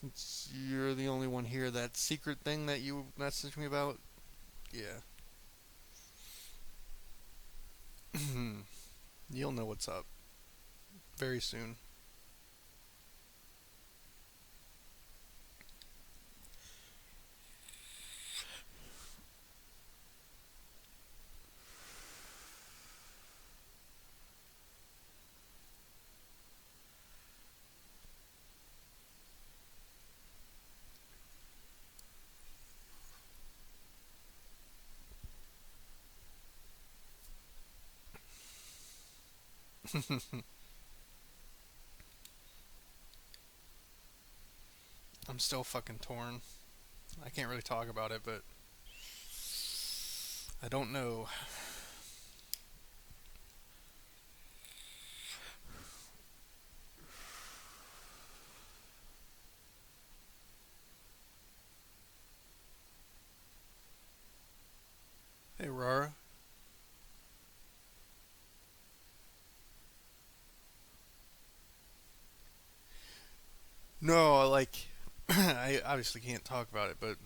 Since you're the only one here, that secret thing that you messaged me about, yeah. You'll know what's up very soon. I'm still fucking torn. I can't really talk about it, but I don't know. Hey, Rara. No, like, I obviously can't talk about it, but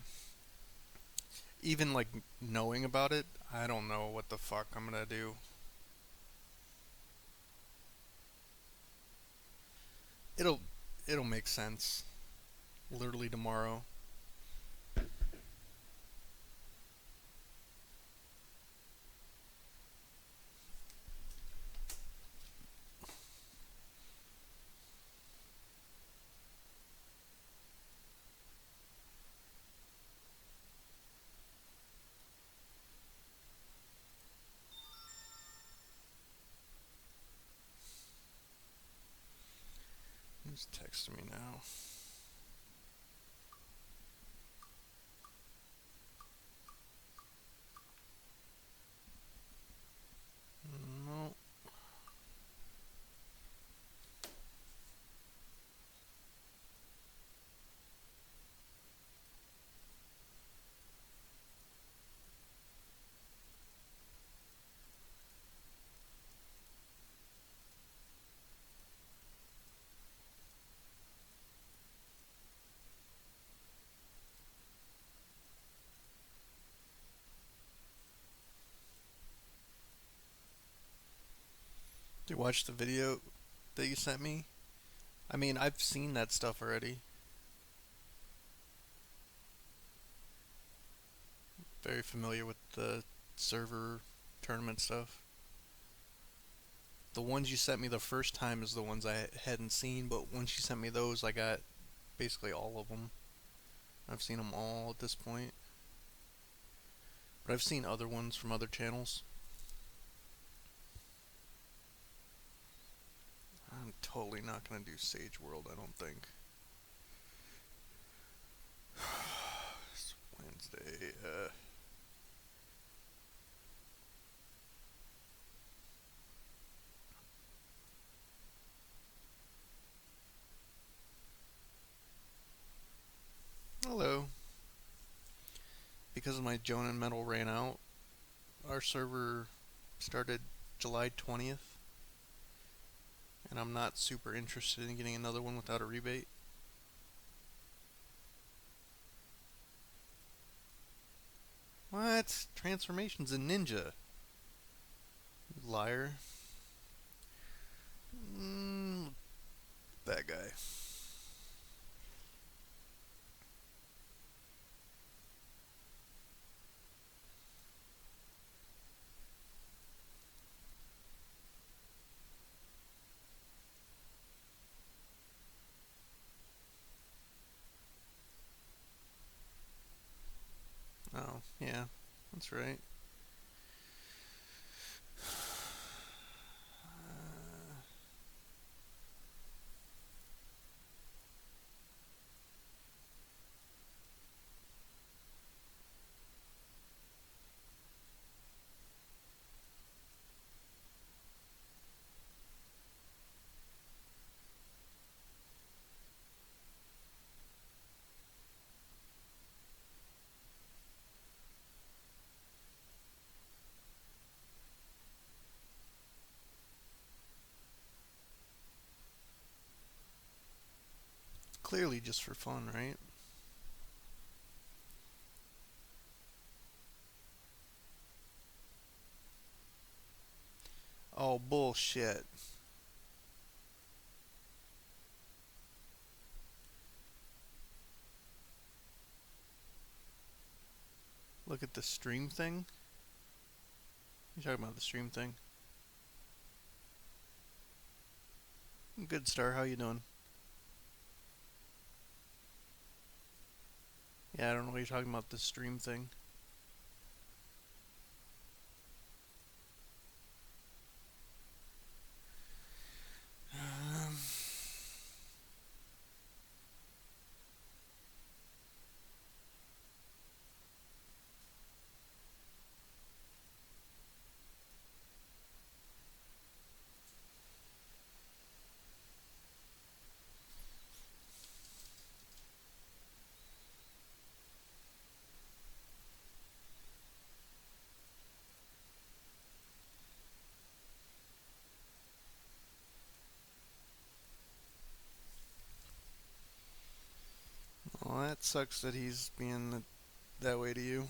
even like knowing about it, I don't know what the fuck I'm gonna do. It'll it'll make sense literally tomorrow. Who's texting me now? No. Did you watch the video that you sent me? I mean, I've seen that stuff already. Very familiar with the server tournament stuff. The ones you sent me the first time is the ones I hadn't seen, but once you sent me those, I got basically all of them. I've seen them all at this point. But I've seen other ones from other channels. I'm totally not gonna do Sage World, I don't think. It's Wednesday. Hello. Because my Jonan medal ran out, our server started July 20th, and I'm not super interested in getting another one without a rebate. What? Transformation's a ninja. You liar. Mm, that guy. Oh, yeah, that's right. clearly just for fun, right? Oh, bullshit. Look at the stream thing. You talking about the stream thing? Good Star, how you doing? Yeah, I don't know what you're talking about, the stream thing. Um, well, that sucks that he's being that way to you.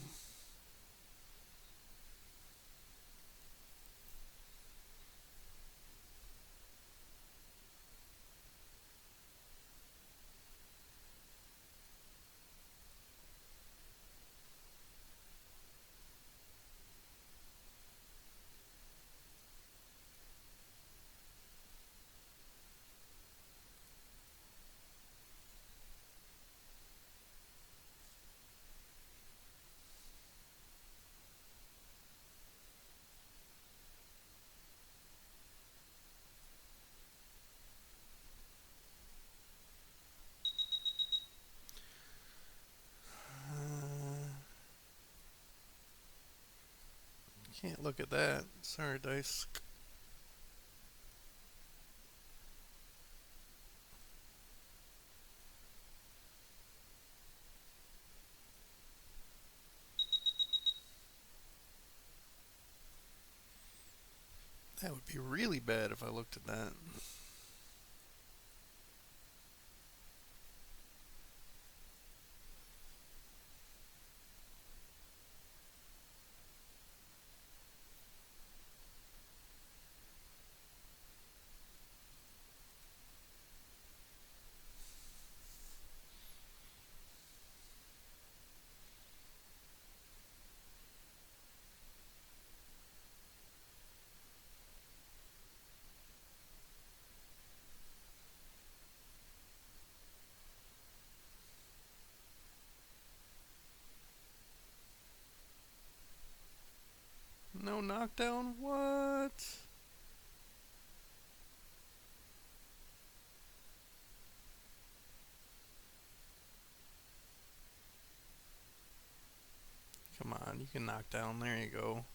Can't look at that. Sorry, Dice. That would be really bad if I looked at that. No knockdown? What? Come on, you can knock down. There you go.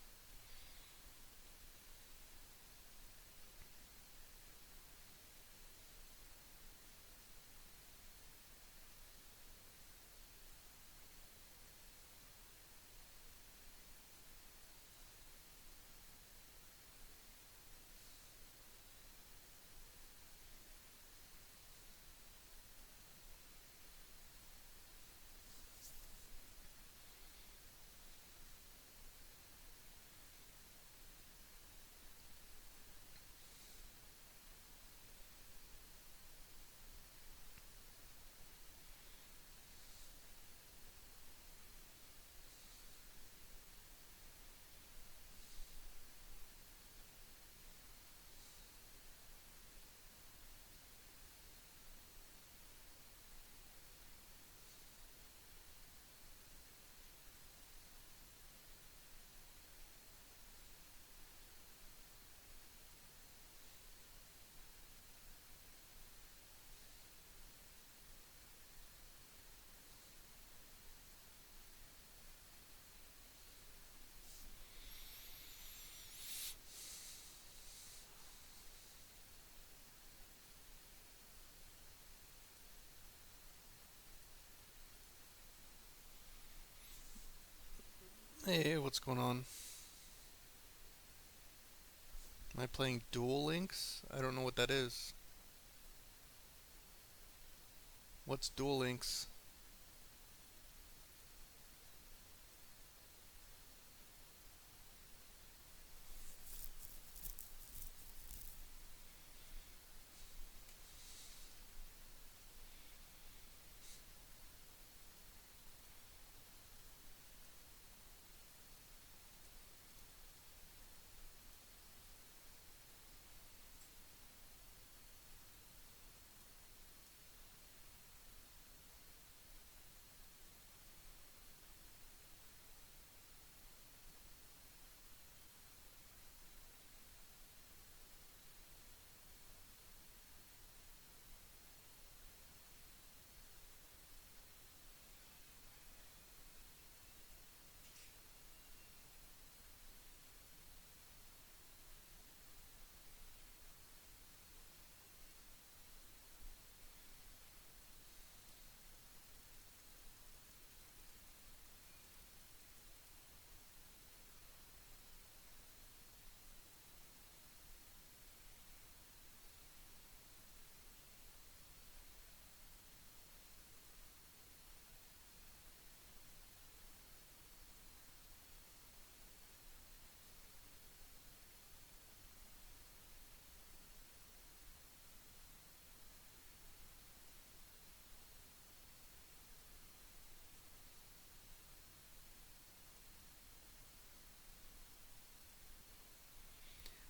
Hey, what's going on? Am I playing Duel Links? I don't know what that is. What's Duel Links?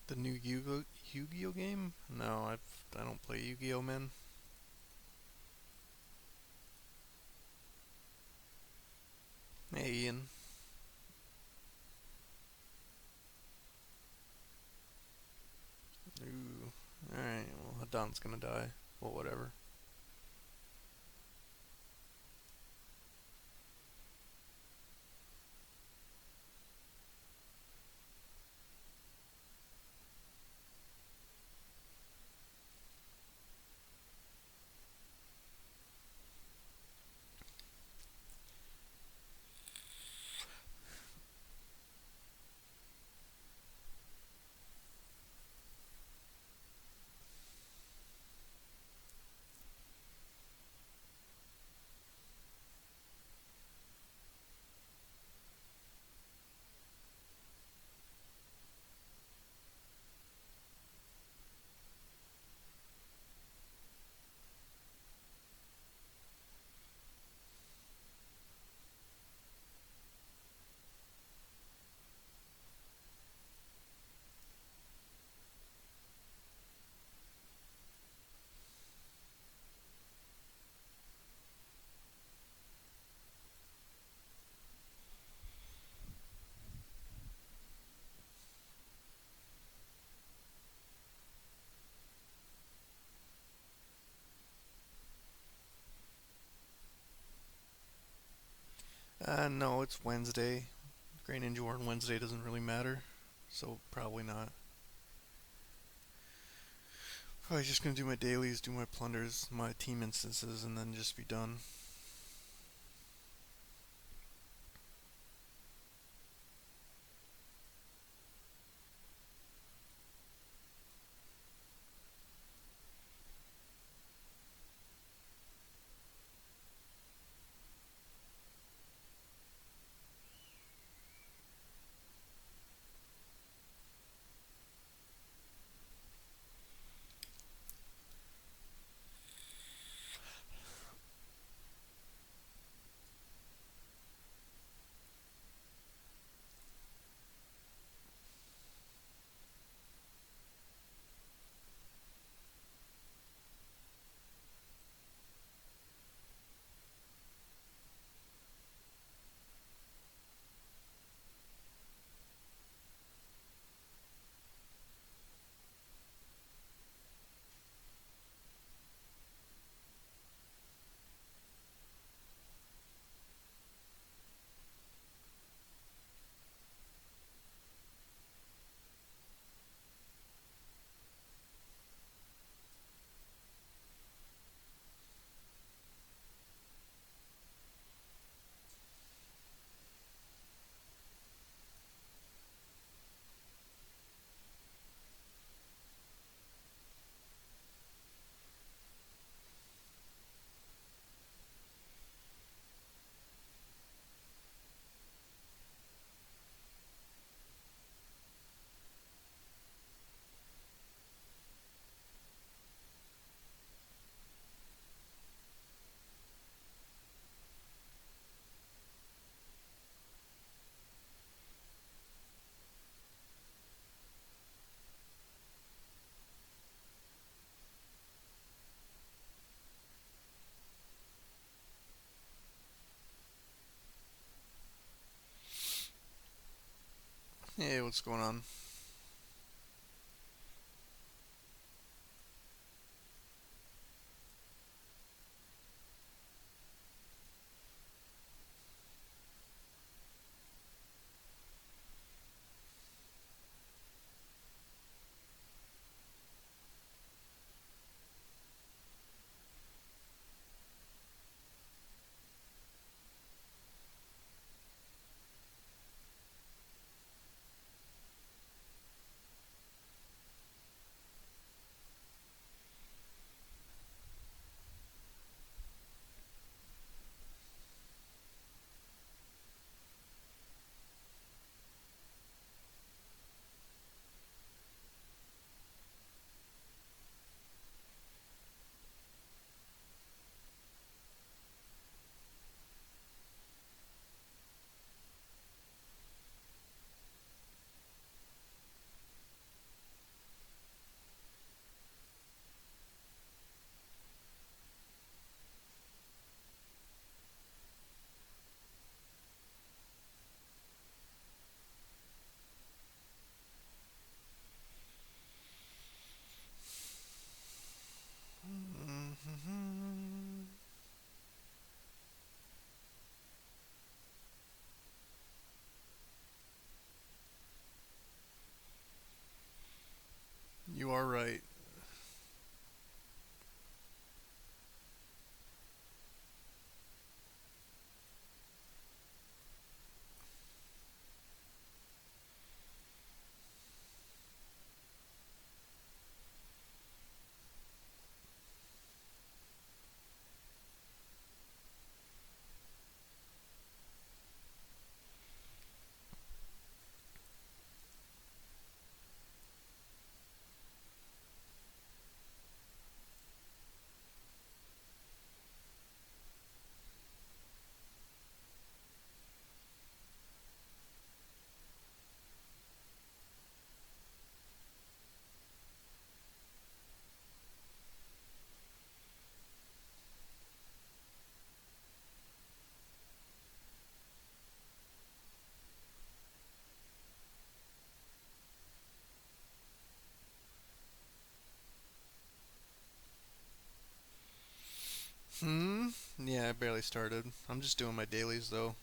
The new Yu-Gi-Oh game? No, I don't play Yu-Gi-Oh, man. Hey, Ian. Ooh. Alright, well, Adon's gonna die. Well, whatever. No, it's Wednesday. Great Ninja War on Wednesday doesn't really matter, so probably not. Probably just gonna do my dailies, do my plunders, my team instances, and then just be done. Hey, what's going on? Mhm. You are right. Hmm. Yeah, I barely started. I'm just doing my dailies though.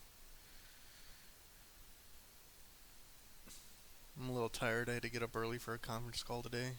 I'm a little tired. I had to get up early for a conference call today.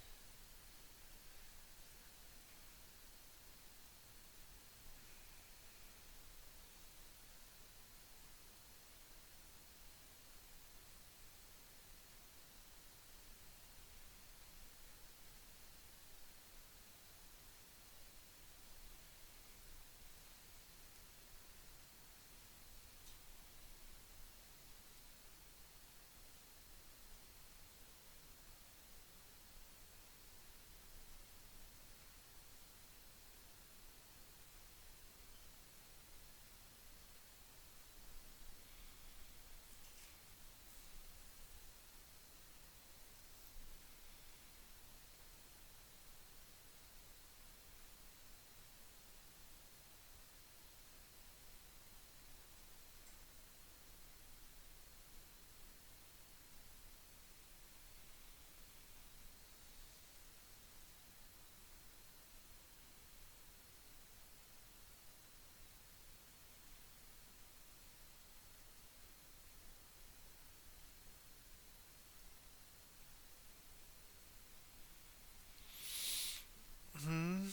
Hmm.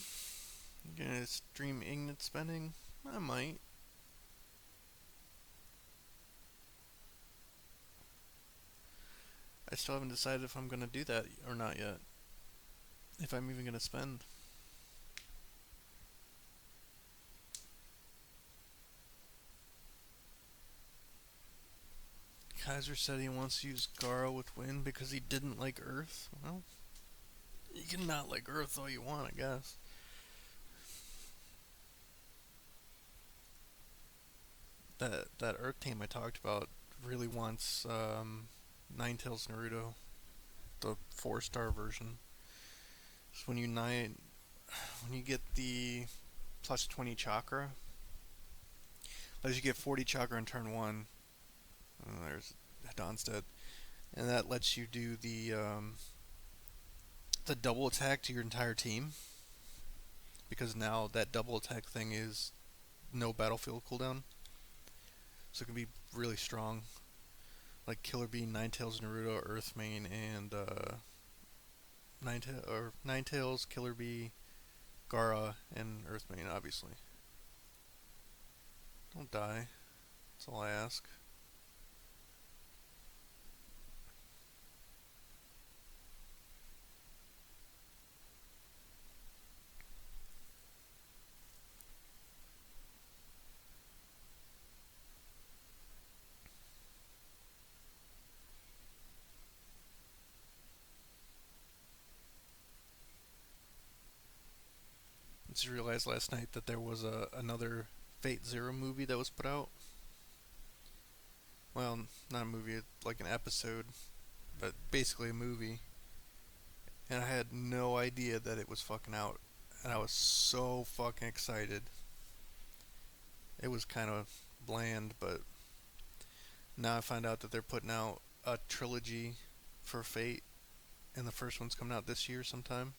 Gonna stream Ignite spending? I might. I still haven't decided if I'm gonna do that or not yet. If I'm even gonna spend. Kaiser said he wants to use Garo with Wind because he didn't like Earth. Well, you can not like Earth all you want, I guess. That Earth team I talked about really wants Ninetales Naruto, the 4-star version. So when you get the plus 20 chakra, as you get 40 chakra in turn one. There's Don's dead. and that lets you do the double attack to your entire team because now that double attack thing is no battlefield cooldown, so it can be really strong. Like Killer Bee, Ninetales, Naruto, Earthmane, and Ninetales, Killer Bee, Gara, and Earthmane. Obviously, don't die. That's all I ask. I just realized last night that there was another Fate Zero movie that was put out. Well, not a movie, like an episode, but basically a movie. And I had no idea that it was fucking out. And I was so fucking excited. It was kind of bland, but now I find out that they're putting out a trilogy for Fate, and the first one's coming out this year sometime,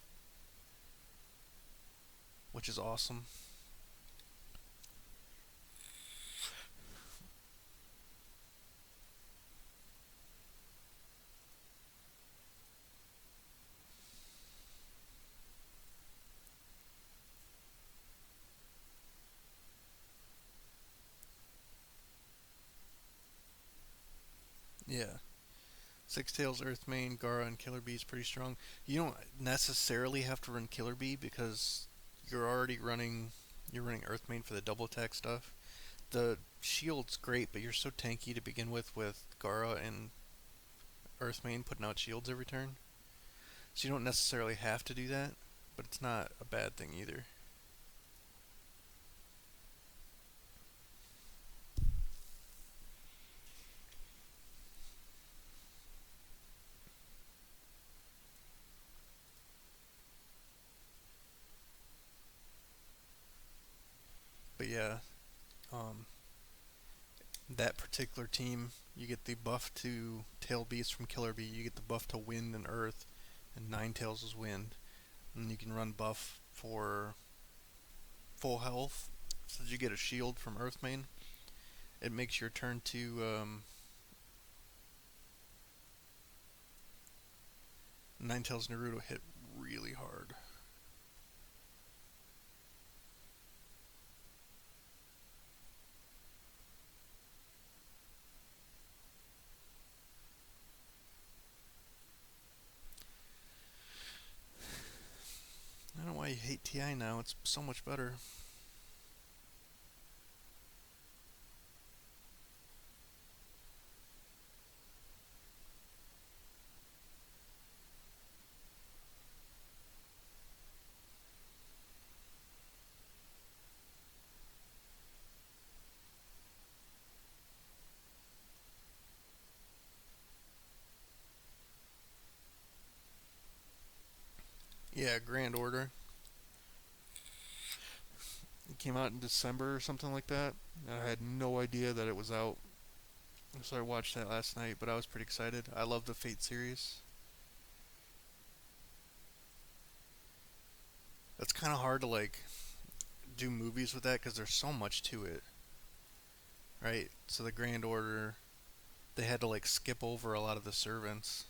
which is awesome. Yeah. Six Tails, Earthmane, Gara, and Killer Bee is pretty strong. You don't necessarily have to run Killer Bee because you're already running Earthmane for the double attack stuff. The shield's great, but you're so tanky to begin with Gara and Earthmane putting out shields every turn. So you don't necessarily have to do that, but it's not a bad thing either. But yeah, um, that particular team, you get the buff to Tail Beast from Killer Bee, you get the buff to Wind and Earth, and Ninetales is Wind. And you can run buff for full health, so that you get a shield from Earthmane. It makes your turn to Ninetales Naruto hit really hard. I don't know why you hate TI now. It's so much better. Yeah, Grand Order. It came out in December or something like that. And I had no idea that it was out. So I watched that last night, but I was pretty excited. I love the Fate series. It's kind of hard to like do movies with that because there's so much to it, right? So the Grand Order, they had to like skip over a lot of the servants,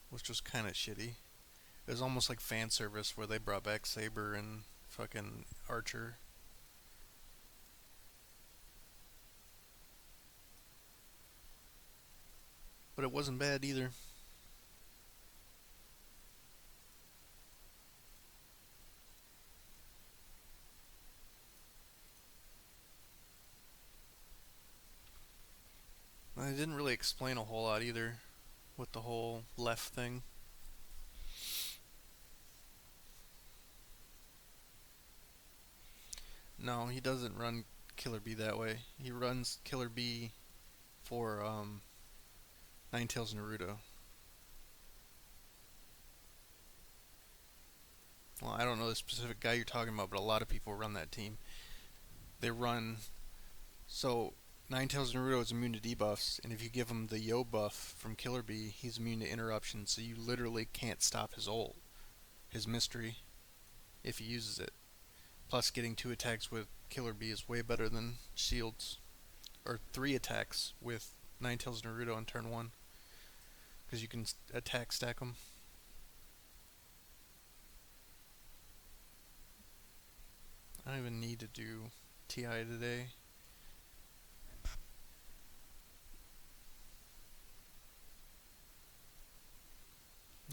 which was kind of shitty. It was almost like fan service where they brought back Saber and fucking Archer. But it wasn't bad either. They didn't really explain a whole lot either with the whole left thing. No, he doesn't run Killer Bee that way. He runs Killer Bee for Ninetales Naruto. Well, I don't know the specific guy you're talking about, but a lot of people run that team. They run so Ninetales Naruto is immune to debuffs, and if you give him the Yo buff from Killer Bee, he's immune to interruption, so you literally can't stop his ult, his mystery, if he uses it. Plus, getting 2 attacks with Killer Bee is way better than shields, or 3 attacks with Ninetales Naruto on turn 1, because you can attack stack them. I don't even need to do TI today.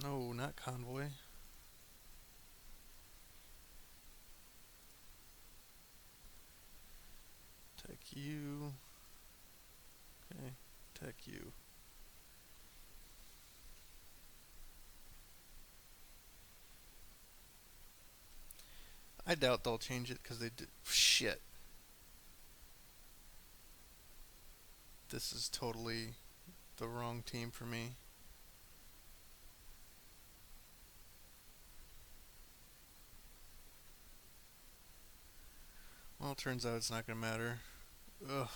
No, not Convoy. Tech you. Okay, tech you. I doubt they'll change it because they did. Shit. This is totally the wrong team for me. Well, it turns out it's not gonna matter. Ugh.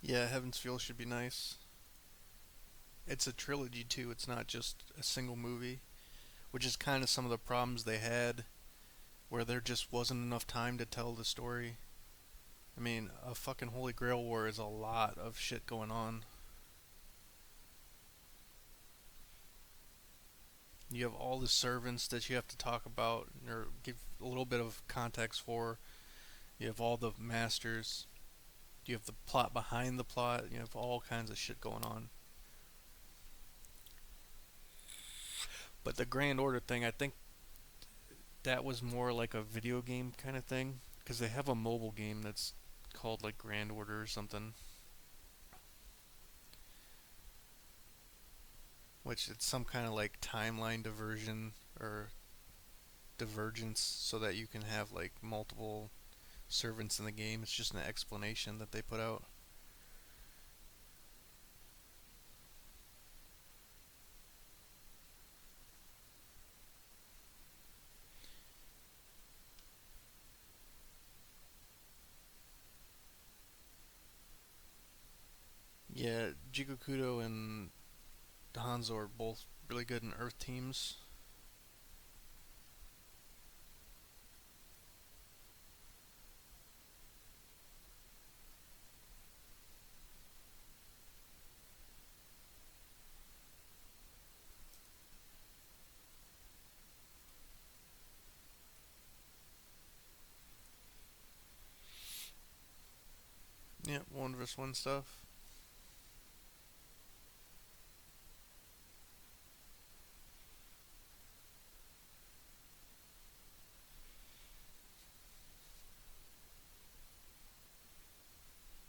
Yeah, Heaven's Feel should be nice. It's a trilogy too, it's not just a single movie, which is kind of some of the problems they had where there just wasn't enough time to tell the story. I mean, a fucking Holy Grail War is a lot of shit going on. You have all the servants that you have to talk about or give a little bit of context for. You have all the masters. You have the plot behind the plot. You have all kinds of shit going on. But the Grand Order thing, I think that was more like a video game kind of thing. Because they have a mobile game that's called like Grand Order or something. Which it's some kind of like timeline diversion or divergence so that you can have like multiple servants in the game. It's just an explanation that they put out. Yeah, Jikokudo and Hanzo are both really good in Earth teams. Yeah, 1 vs 1 stuff.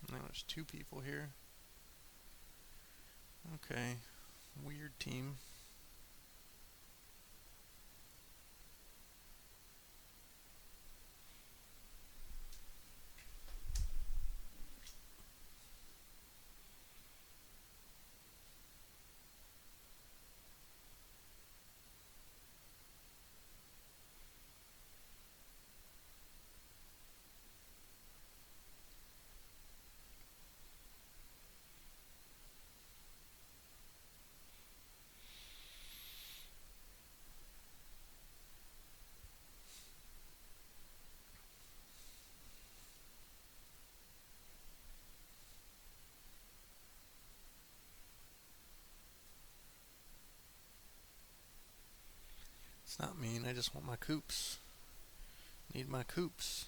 Now there's 2 people here. Okay, weird team. It's not mean. I just want my coops. Need my coops.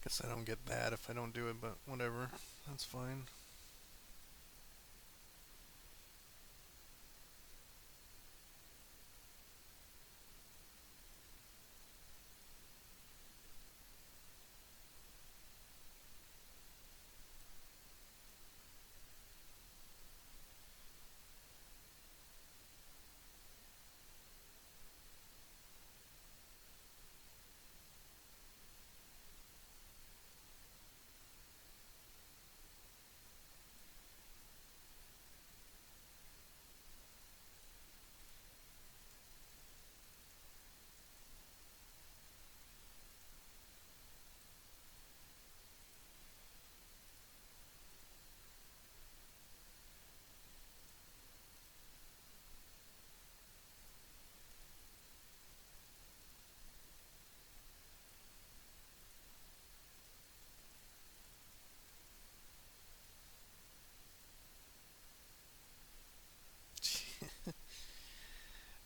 Guess I don't get bad if I don't do it, but whatever. That's fine.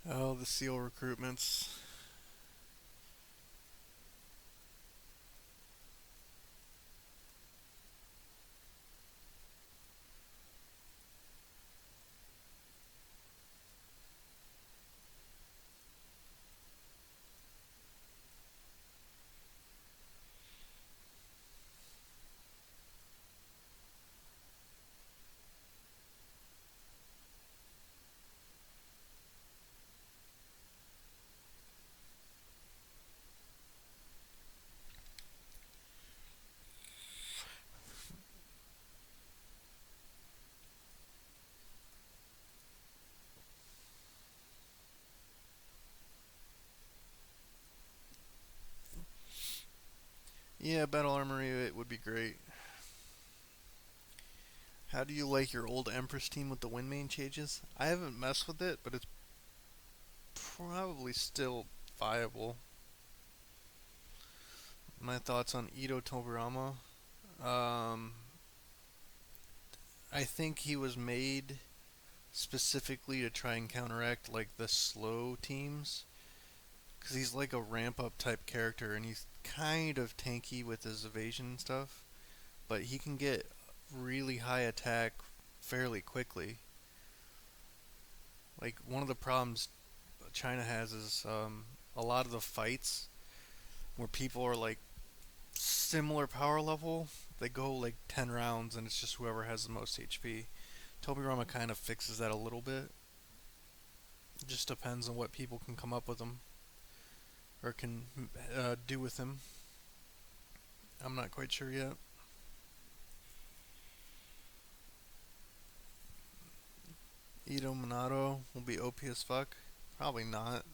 Oh, the SEAL recruitments. Yeah, Battle Armory it would be great. How do you like your old Empress team with the Windmane changes? I haven't messed with it, but it's probably still viable. My thoughts on Ito Toburama. Um, I think he was made specifically to try and counteract like the slow teams because he's like a ramp up type character and he's kind of tanky with his evasion and stuff, but he can get really high attack fairly quickly. Like one of the problems China has is a lot of the fights where people are like similar power level, they go like 10 rounds and it's just whoever has the most HP. Tobirama kind of fixes that a little bit. It just depends on what people can come up with him or can do with him. I'm not quite sure yet. Ito Minato will be OP as fuck. Probably not.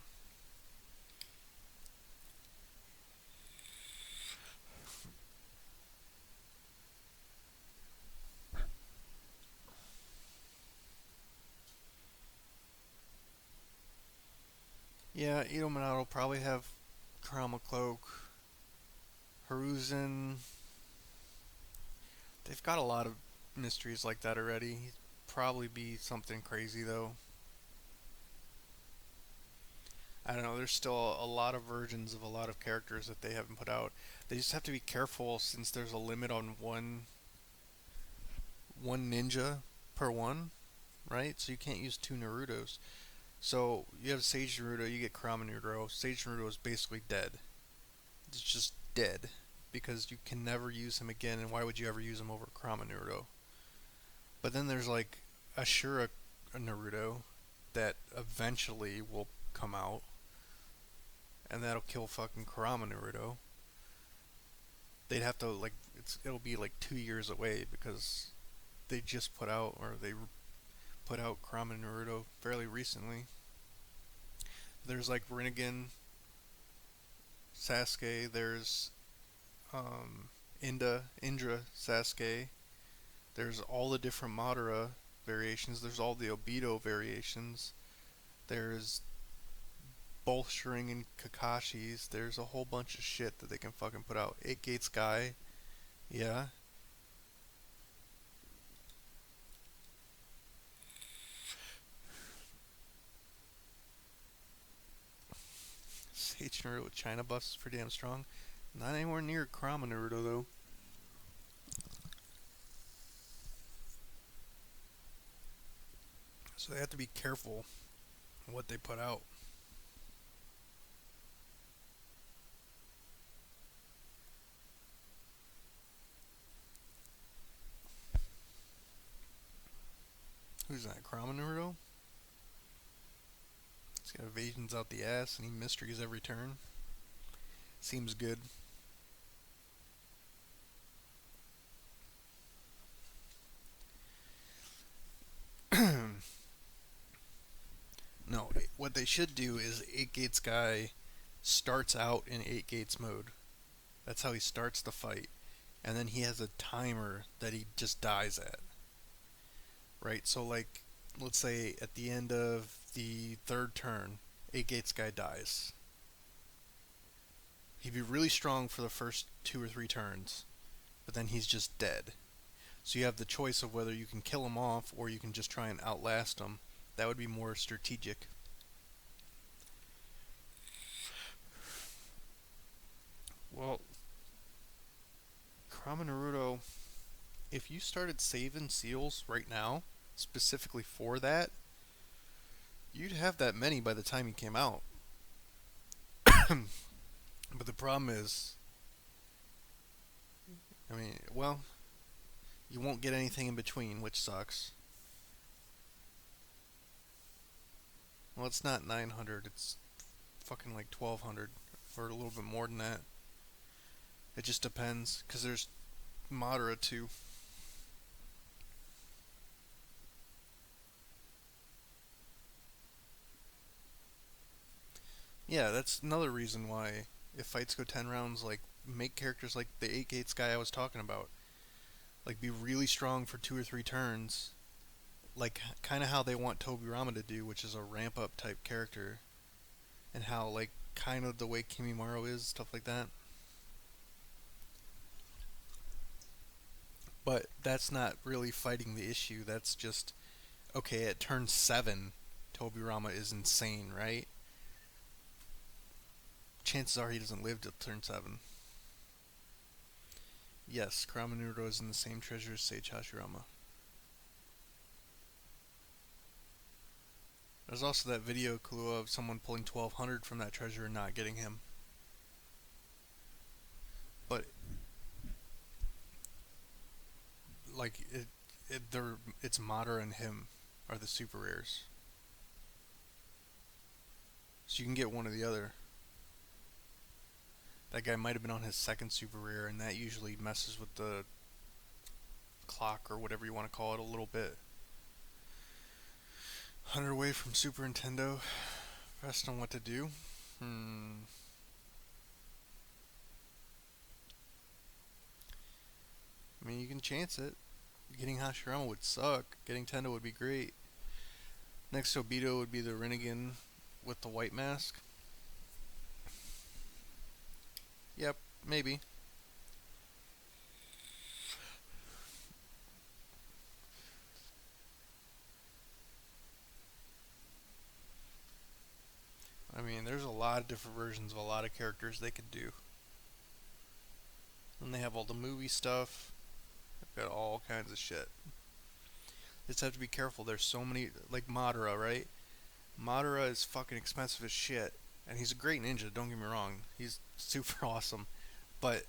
Yeah, Ito Minato will probably have Karama Cloak. Haruzen. They've got a lot of mysteries like that already. He'd probably be something crazy though. I don't know. There's still a lot of versions of a lot of characters that they haven't put out. They just have to be careful since there's a limit on one ninja per one, right? So you can't use two Narutos. So you have Sage Naruto, you get Kurama Naruto. Sage Naruto is basically dead. It's just dead because you can never use him again. And why would you ever use him over Kurama Naruto? But then there's like Ashura Naruto that eventually will come out, and that'll kill fucking Kurama Naruto. They'd have to like it'll be like 2 years away because they just put out or they put out Kurama Naruto fairly recently. There's like Rinnegan, Sasuke. There's Indra, Sasuke. There's all the different Madara variations. There's all the Obito variations. There's bolstering and Kakashi's. There's a whole bunch of shit that they can fucking put out. Eight Gates Guy, yeah. Sage Naruto with China buffs is pretty damn strong. Not anywhere near Kurama Naruto though. So they have to be careful what they put out. Who's that? Kurama Naruto? He's got evasions out the ass and he mysteries every turn. Seems good. No, what they should do is Eight Gates Guy starts out in Eight Gates mode. That's how he starts the fight. And then he has a timer that he just dies at. Right? So, like, let's say at the end of the third turn, Eight Gates Guy dies. He'd be really strong for the first 2 or 3 turns, but then he's just dead. So you have the choice of whether you can kill him off or you can just try and outlast him. That would be more strategic. Well, Kurama Naruto, if you started saving seals right now, specifically for that, you'd have that many by the time he came out. But the problem is, I mean, well, you won't get anything in between, which sucks. Well, it's not 900, it's fucking like 1200, or a little bit more than that. It just depends, because there's Madara too. Yeah, that's another reason why if fights go 10 rounds, like make characters like the 8 gates guy I was talking about. Like, be really strong for 2 or 3 turns. Like, kind of how they want Tobirama to do, which is a ramp up type character. And how, like, kind of the way Kimimaro is, stuff like that. But that's not really fighting the issue. That's just, okay, at turn 7, Tobirama is insane, right? Chances are he doesn't live till turn 7. Yes, Kurama Naruto is in the same treasure as Sage Hashirama. There's also that video, Kahlua, of someone pulling 1200 from that treasure and not getting him. But, like, it's Madara and him are the super rares. So you can get one or the other. That guy might have been on his second super rare, and that usually messes with the clock or whatever you want to call it a little bit. 100 away from Super Nintendo. Pressed on what to do. I mean, you can chance it. Getting Hashirama would suck. Getting Tendo would be great. Next Obito would be the Rinnegan with the white mask. Yep, maybe. I mean, there's a lot of different versions of a lot of characters they could do. And they have all the movie stuff. They've got all kinds of shit. Just have to be careful. There's so many, like Madara, right? Madara is fucking expensive as shit. And he's a great ninja, don't get me wrong. He's super awesome. But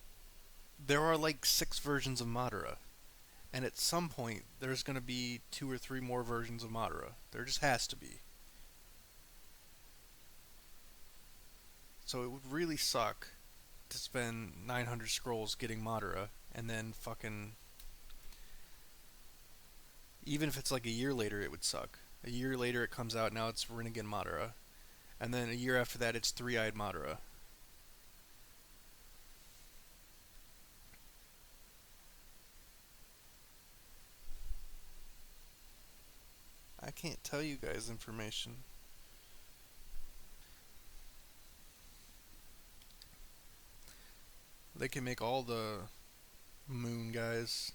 there are like 6 versions of Madara. And at some point, there's going to be 2 or 3 more versions of Madara. There just has to be. So it would really suck to spend 900 scrolls getting Madara and then fucking. Even if it's like a year later, it would suck. A year later, it comes out, now it's Rinnegan Madara. And then a year after that, it's Three-Eyed Madara. I can't tell you guys information. They can make all the Moon guys.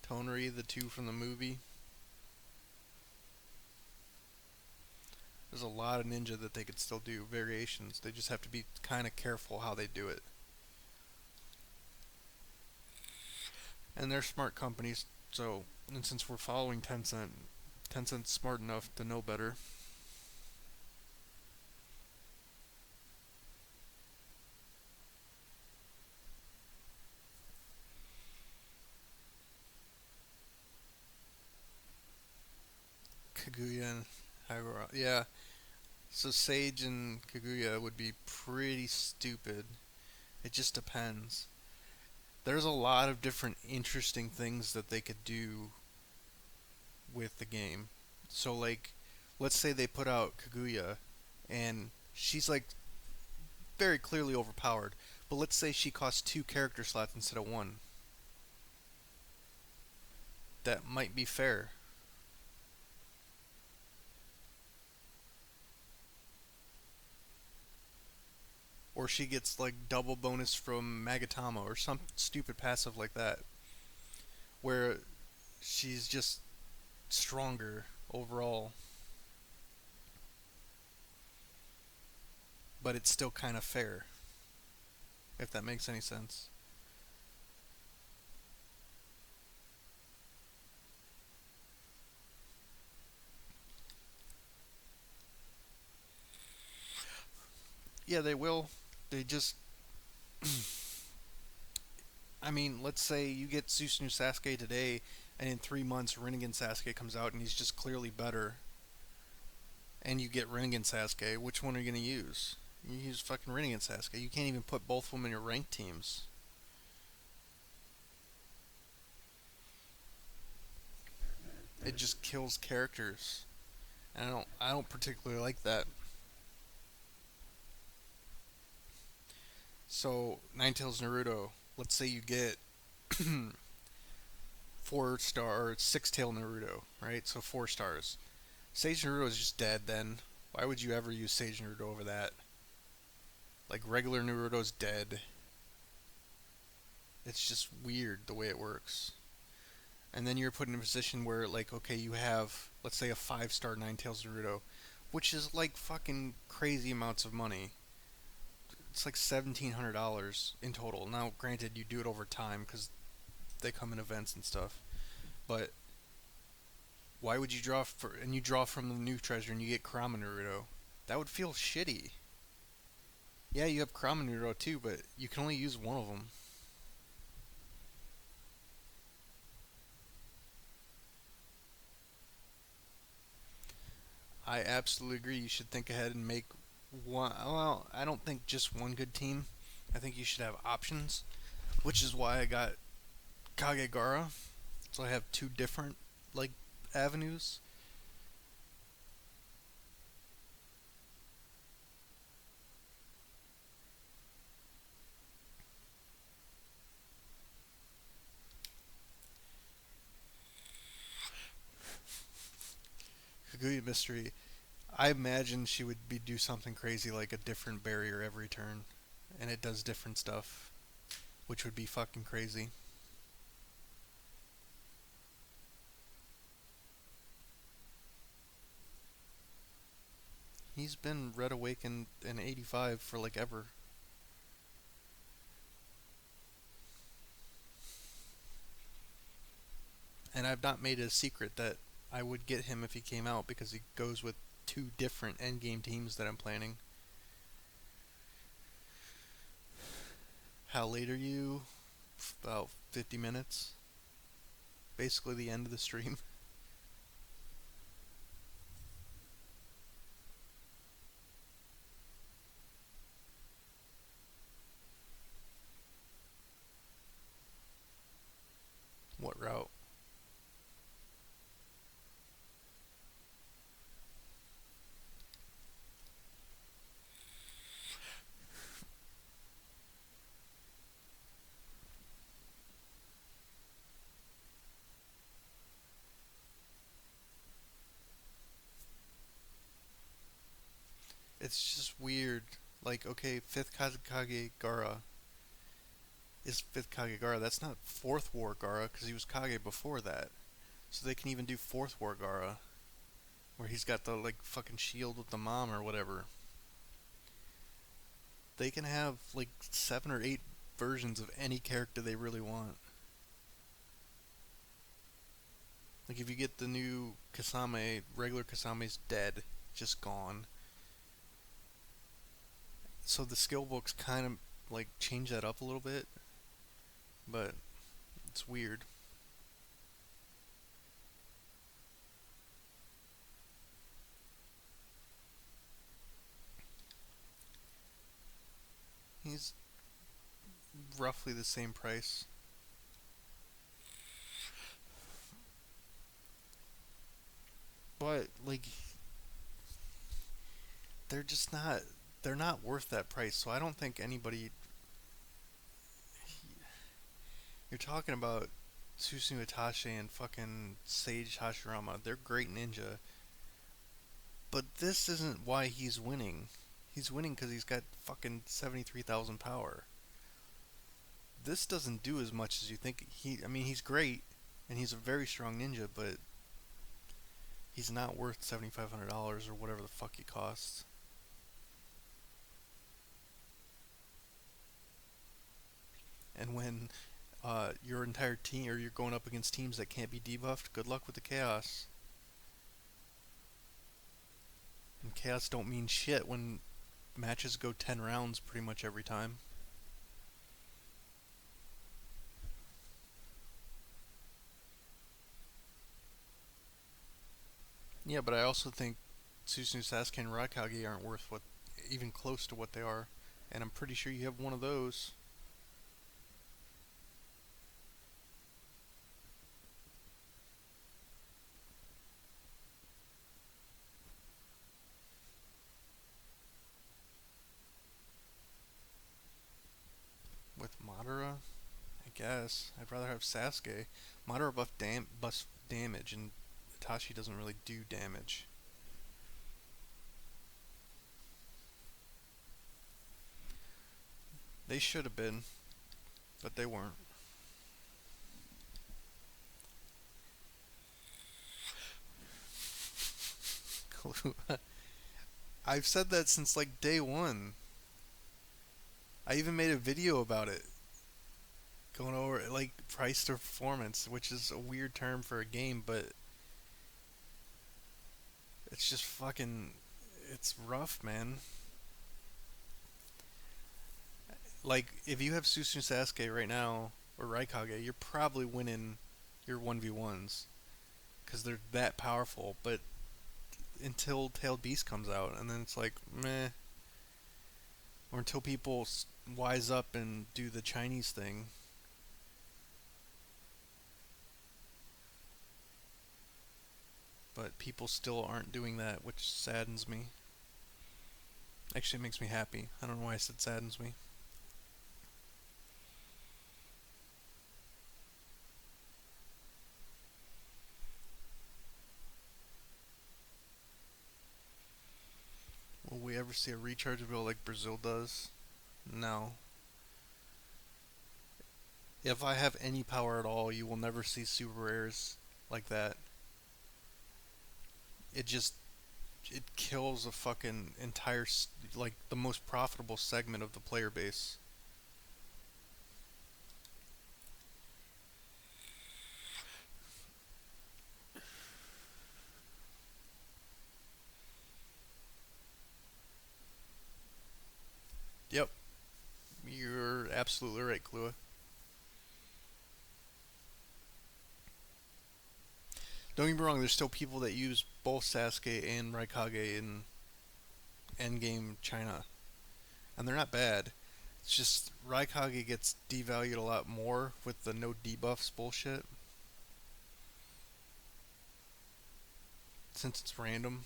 Toneri, the 2 from the movie. There's a lot of ninja that they could still do, variations. They just have to be kind of careful how they do it. And they're smart companies, so, and since we're following Tencent, Tencent's smart enough to know better. Kaguya and Hagoromo. Yeah, so Sage and Kaguya would be pretty stupid. It just depends. There's a lot of different interesting things that they could do with the game. So, like, let's say they put out Kaguya, and she's, like, very clearly overpowered. But let's say she costs 2 character slots instead of 1. That might be fair. Or she gets, like, double bonus from Magatama, or some stupid passive like that. Where she's just stronger overall. But it's still kind of fair, if that makes any sense. Yeah, they will. They just. I mean, let's say you get Susanoo Sasuke today, and in 3 months, Rinnegan Sasuke comes out, and he's just clearly better. And you get Rinnegan Sasuke. Which one are you going to use? You use fucking Rinnegan Sasuke. You can't even put both of them in your ranked teams. It just kills characters. And I don't particularly like that. So Ninetales Naruto. Let's say you get 4 star or 6 tail Naruto, right? So 4 stars. Sage Naruto is just dead. Then why would you ever use Sage Naruto over that? Like regular Naruto's dead. It's just weird the way it works. And then you're put in a position where, like, okay, you have, let's say, a 5 star Ninetales Naruto, which is like fucking crazy amounts of money. It's like $1,700 in total. Now, granted, you do it over time because they come in events and stuff. But why would you draw for, and you draw from the new treasure and you get Kurama Naruto? That would feel shitty. Yeah, you have Kurama Naruto too, but you can only use one of them. I absolutely agree. You should think ahead and make one. Well, I don't think just one good team. I think you should have options, which is why I got Kagegara. So I have two different like avenues. Kaguya Mystery. I imagine she would be do something crazy like a different barrier every turn, and it does different stuff, which would be fucking crazy. He's been Red Awakened in '85 for like ever, and I've not made it a secret that I would get him if he came out because he goes with two different endgame teams that I'm planning. How late are you? About 50 minutes. Basically the end of the stream. What route? It's just weird. Like, okay, 5th Kazekage Gara is 5th Kage Gara. That's not 4th War Gara because he was Kage before that. So they can even do 4th War Gara, where he's got the like fucking shield with the mom or whatever. They can have like 7 or 8 versions of any character they really want. Like if you get the new Kasame, regular Kasame's dead, just gone. So the skill books kind of like change that up a little bit, but it's weird. He's roughly the same price. But like they're just not they're not worth that price. So I don't think anybody you're talking about Susanoo Itachi and fucking Sage Hashirama. They're great ninja, but this isn't why he's winning. He's winning because he's got fucking 73,000 power. This doesn't do as much as you think. I mean, he's great, and he's a very strong ninja, but he's not worth $7,500 or whatever the fuck he costs. And when your entire team, or you're going up against teams that can't be debuffed, good luck with the chaos. And chaos don't mean shit when matches go 10 rounds pretty much every time. Yeah, but I also think Susanoo Sasuke and Raikage aren't worth what, even close to what they are. And I'm pretty sure you have one of those. guess. I'd rather have Sasuke. Madara buff damage, and Itachi doesn't really do damage. They should have been, but they weren't. I've said that since like day one. I even made a video about it, going over like price to performance, which is a weird term for a game, but it's just fucking, it's rough, man. Like if you have Susu Sasuke right now or Raikage, you're probably winning your 1v1s because they're that powerful. But until Tailed Beast comes out, and then it's like meh, or until people wise up and do the Chinese thing. But people still aren't doing that, which saddens me. Actually, it makes me happy. I don't know why I said saddens me. Will we ever see a recharge ability like Brazil does? No. If I have any power at all, you will never see super rares like that. It just it kills a fucking entire like the most profitable segment of the player base. Yep, you're absolutely right, Klua. Don't get me wrong, there's still people that use both Sasuke and Raikage in endgame China, and they're not bad. It's just Raikage gets devalued a lot more with the no debuffs bullshit since it's random.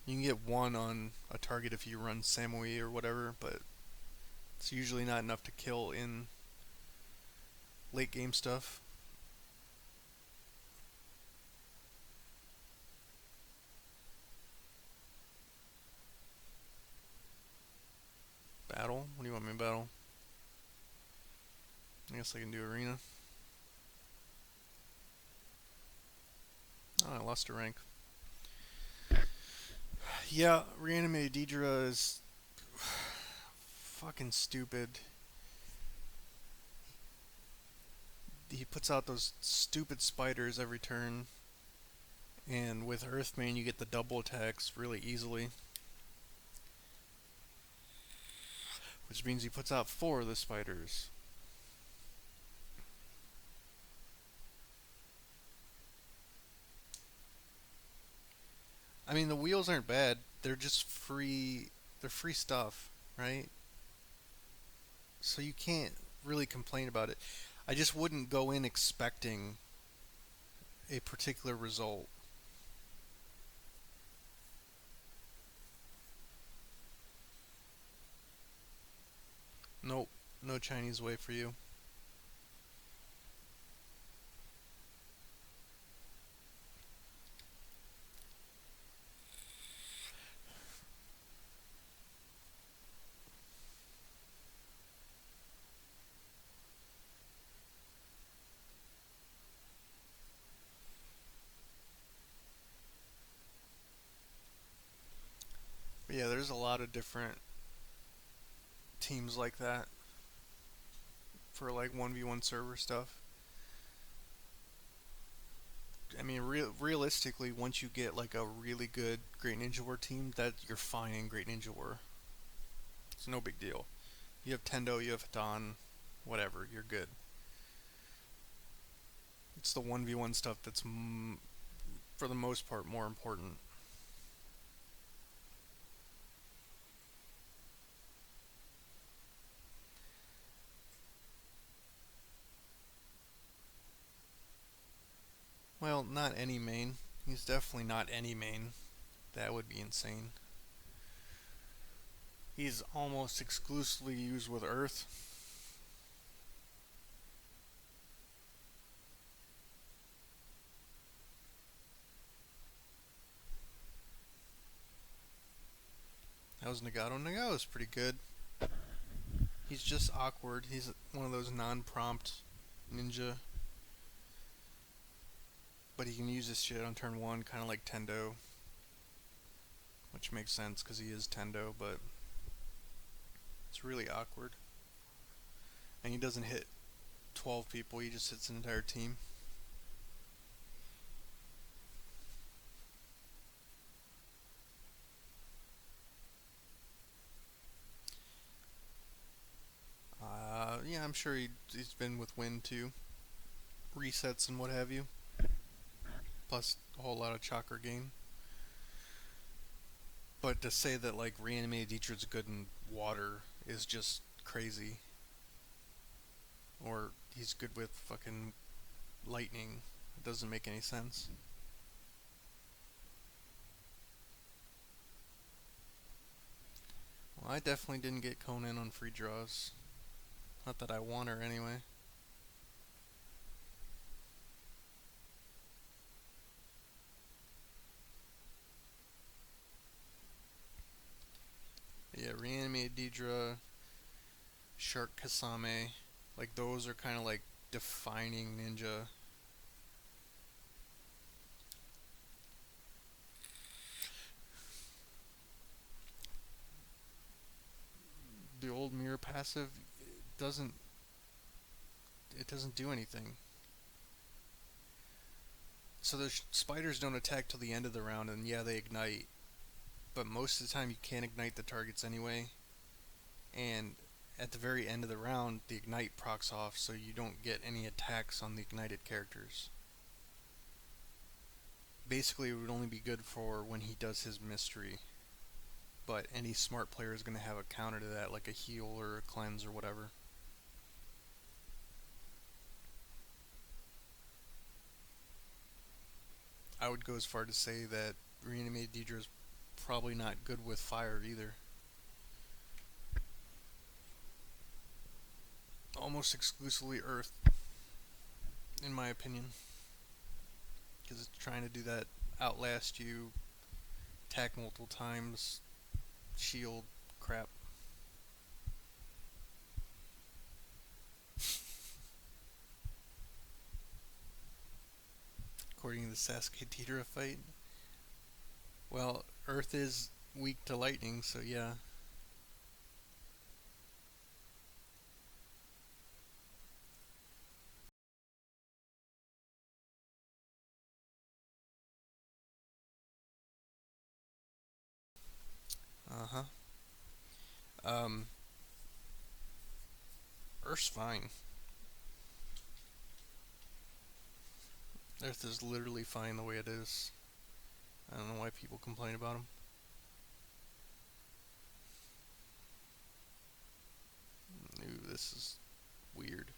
You can get one on a target if you run Samui or whatever, but it's usually not enough to kill in late game stuff. Battle? What do you want me to battle? I guess I can do arena. Oh, I lost a rank. Yeah, reanimated Deidre is fucking stupid. He puts out those stupid spiders every turn, and with Earthman you get the double attacks really easily. Which means he puts out 4 of the spiders. I mean, the wheels aren't bad. They're just free. They're free stuff, right? So you can't really complain about it. I just wouldn't go in expecting a particular result. Nope. No Chinese way for you. But yeah, there's a lot of different teams like that for like 1v1 server stuff. I mean, realistically, once you get like a really good Great Ninja War team, that you're fine in Great Ninja War. It's no big deal. You have Tendo, you have Don, whatever, you're good. It's the 1v1 stuff that's, for the most part, more important. Well, not any main. He's definitely not any main. That would be insane. He's almost exclusively used with Earth. How's Nagato? Nagato's pretty good. He's just awkward. He's one of those non-prompt ninja, but he can use his shit on turn one, kind of like Tendo, which makes sense because he is Tendo, but it's really awkward. And he doesn't hit 12 people, he just hits an entire team. Yeah, I'm sure he's been with Wind too. Resets and what have you. Plus a whole lot of chakra gain. But to say that like reanimated Dietrich's good in water is just crazy. Or he's good with fucking lightning. It doesn't make any sense. Well, I definitely didn't get Conan on free draws. Not that I want her anyway. But yeah, reanimated Deidre, Shark Kasame, like those are kind of like defining ninja. The old mirror passive doesn't it doesn't do anything. So the spiders don't attack till the end of the round, and yeah, they ignite, but most of the time you can't ignite the targets anyway. And at the very end of the round, the ignite procs off, so you don't get any attacks on the ignited characters. Basically, it would only be good for when he does his mystery. But any smart player is going to have a counter to that, like a heal or a cleanse or whatever. I would go as far to say that reanimated Deidre is probably not good with fire either. Almost exclusively Earth, in my opinion, because it's trying to do that outlast you, attack multiple times, shield crap. According to the Sasuke Deidre fight. Well, Earth is weak to lightning, so yeah. Uh huh. Um, Earth's fine. Earth is literally fine the way it is. I don't know why people complain about him. Ooh, this is weird.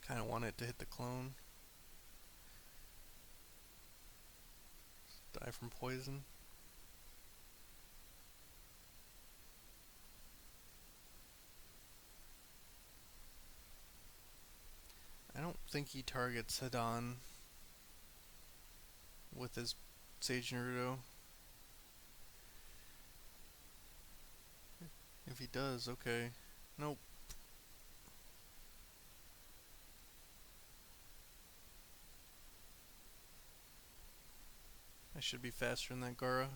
Kind of want it to hit the clone. Die from poison. I don't think he targets Hidan with his Sage Naruto. If he does, okay. Nope. I should be faster than that Gara.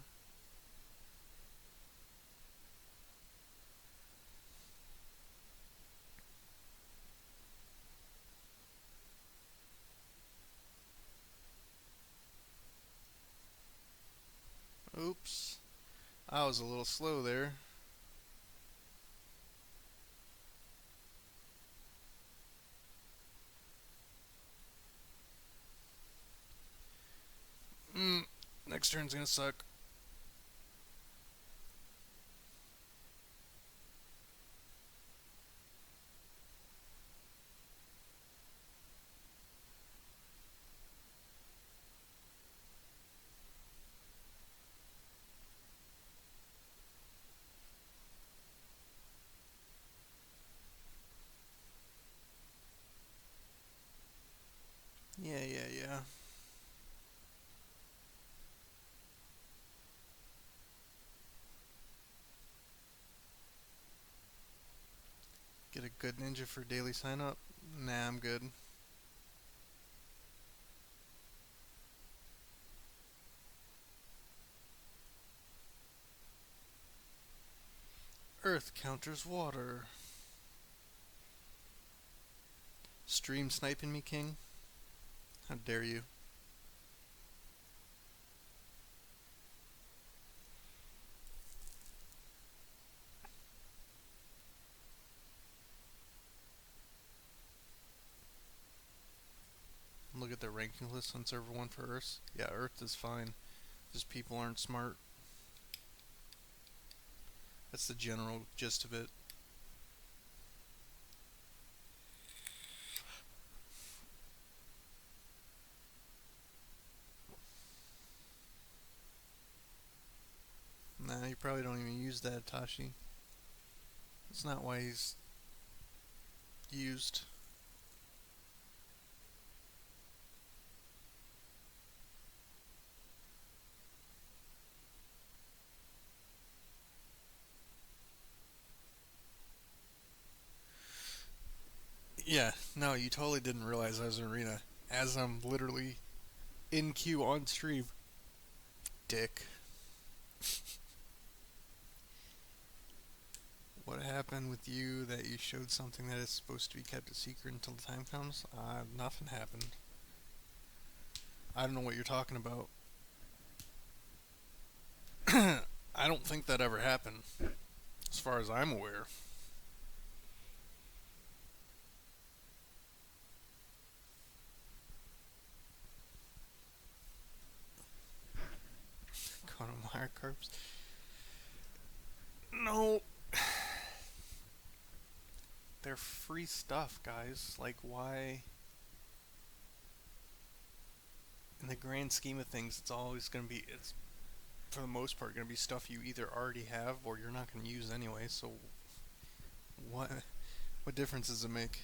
Oops. I was a little slow there. Next turn's gonna suck. Get a good ninja for daily sign up? Nah, I'm good. Earth counters water. Stream sniping me, King? How dare you? Look at the ranking list on server 1 for Earth. Yeah, Earth is fine. Just people aren't smart. That's the general gist of it. Nah, you probably don't even use that, Tashi. That's not why he's used. Yeah, no, you totally didn't realize I was in arena. As I'm literally in queue on stream. Dick. What happened with you that you showed something that is supposed to be kept a secret until the time comes? Nothing happened. I don't know what you're talking about. I don't think that ever happened, as far as I'm aware. Connemara carps? No, they're free stuff, guys. Like, why? In the grand scheme of things, it's always going to be, it's for the most part, going to be stuff you either already have or you're not going to use anyway. So, what? What difference does it make?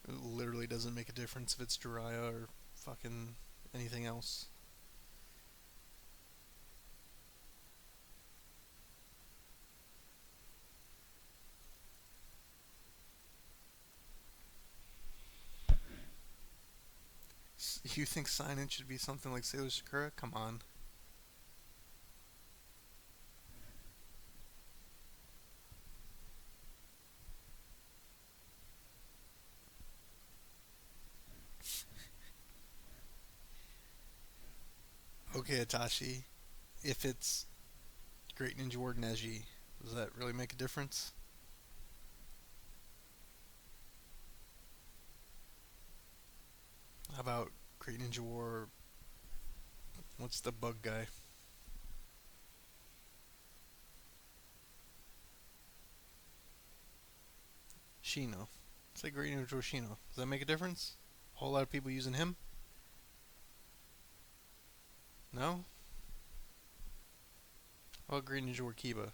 It literally doesn't make a difference if it's Jiraiya or fucking anything else. You think sign-in should be something like Sailor Sakura? Come on. Okay, Atashi. If it's Great Ninja Warden Neji, does that really make a difference? How about Great Ninja War? What's the bug guy? Shino. It's like Great Ninja War Shino. Does that make a difference? A whole lot of people using him? No? How about Great Ninja War Kiba?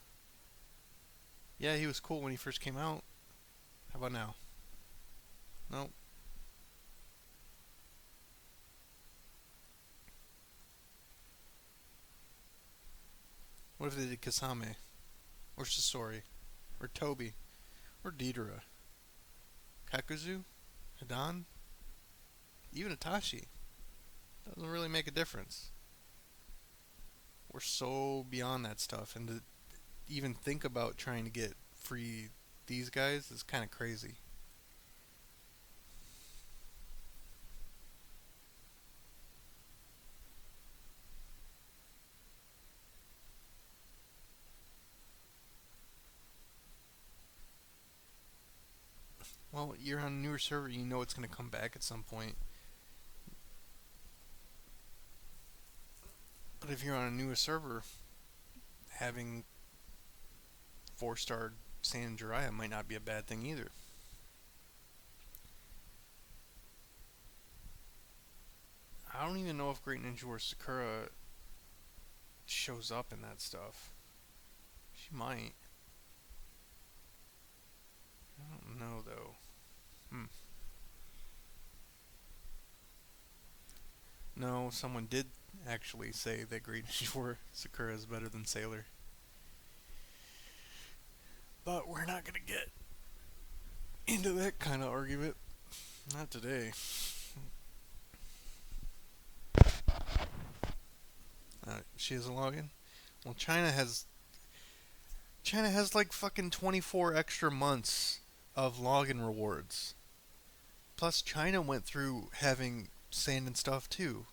Yeah, he was cool when he first came out. How about now? No. What if they did Kasame? Or Sasori? Or Toby? Or Deidara? Kakuzu? Hidan? Even Itachi? Doesn't really make a difference. We're so beyond that stuff, and to even think about trying to get free these guys is kind of crazy. Well, you're on a newer server, you know it's going to come back at some point. But if you're on a newer server, having 4-star San Jiraiya might not be a bad thing either. I don't even know if Great Ninja War Sakura shows up in that stuff. She might. I don't know though. Hmm. No, someone did actually say that Great Shore Sakura is better than Sailor. But we're not gonna get into that kind of argument. Not today. She has a login. Well, China has like fucking 24 extra months of login rewards. Plus, China went through having sand and stuff too.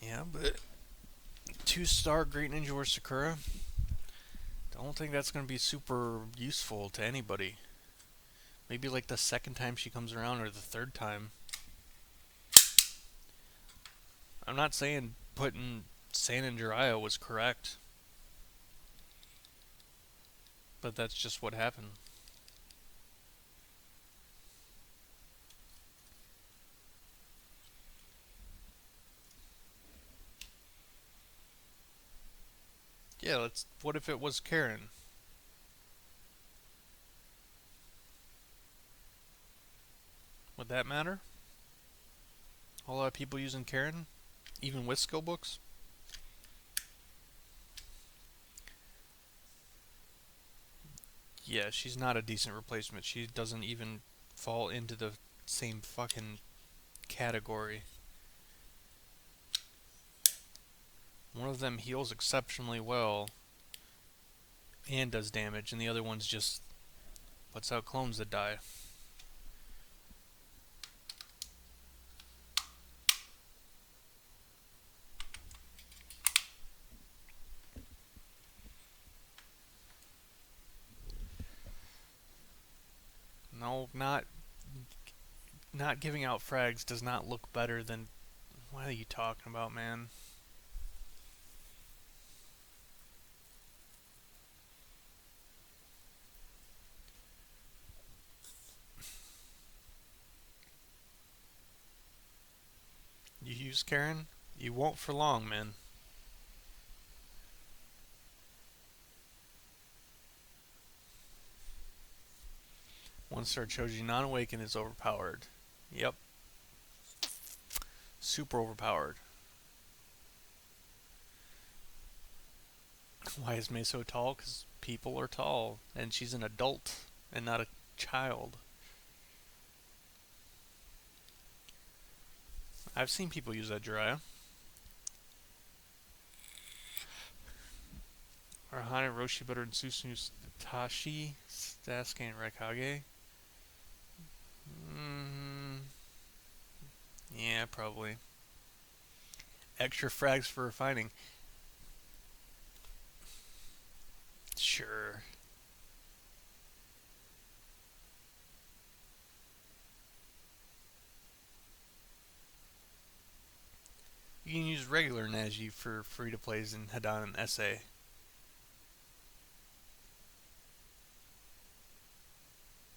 Yeah, but 2-star Great Ninja War Sakura. Don't think that's gonna be super useful to anybody. Maybe like the second time she comes around or the third time. I'm not saying putting Sand and Jiraiya was correct, but that's just what happened. Yeah, let's. What if it was Karen? Would that matter? A lot of people using Karen, even with skill books. Yeah, she's not a decent replacement. She doesn't even fall into the same fucking category. One of them heals exceptionally well and does damage, and the other one's just puts out clones that die. No, not giving out frags does not look better than. What are you talking about, man? You use Karen? You won't for long, man. One star Choji non awaken is overpowered. Yep, super overpowered. Why is Mei so tall? Because people are tall, and she's an adult and not a child. I've seen people use that Jiraiya. Arahane, Roshi better than Susanoo Tashi, Sasuke, and Raikage. Mm, yeah, probably. Extra frags for refining. Sure. You can use regular Neji for free to plays in Hadan and SA.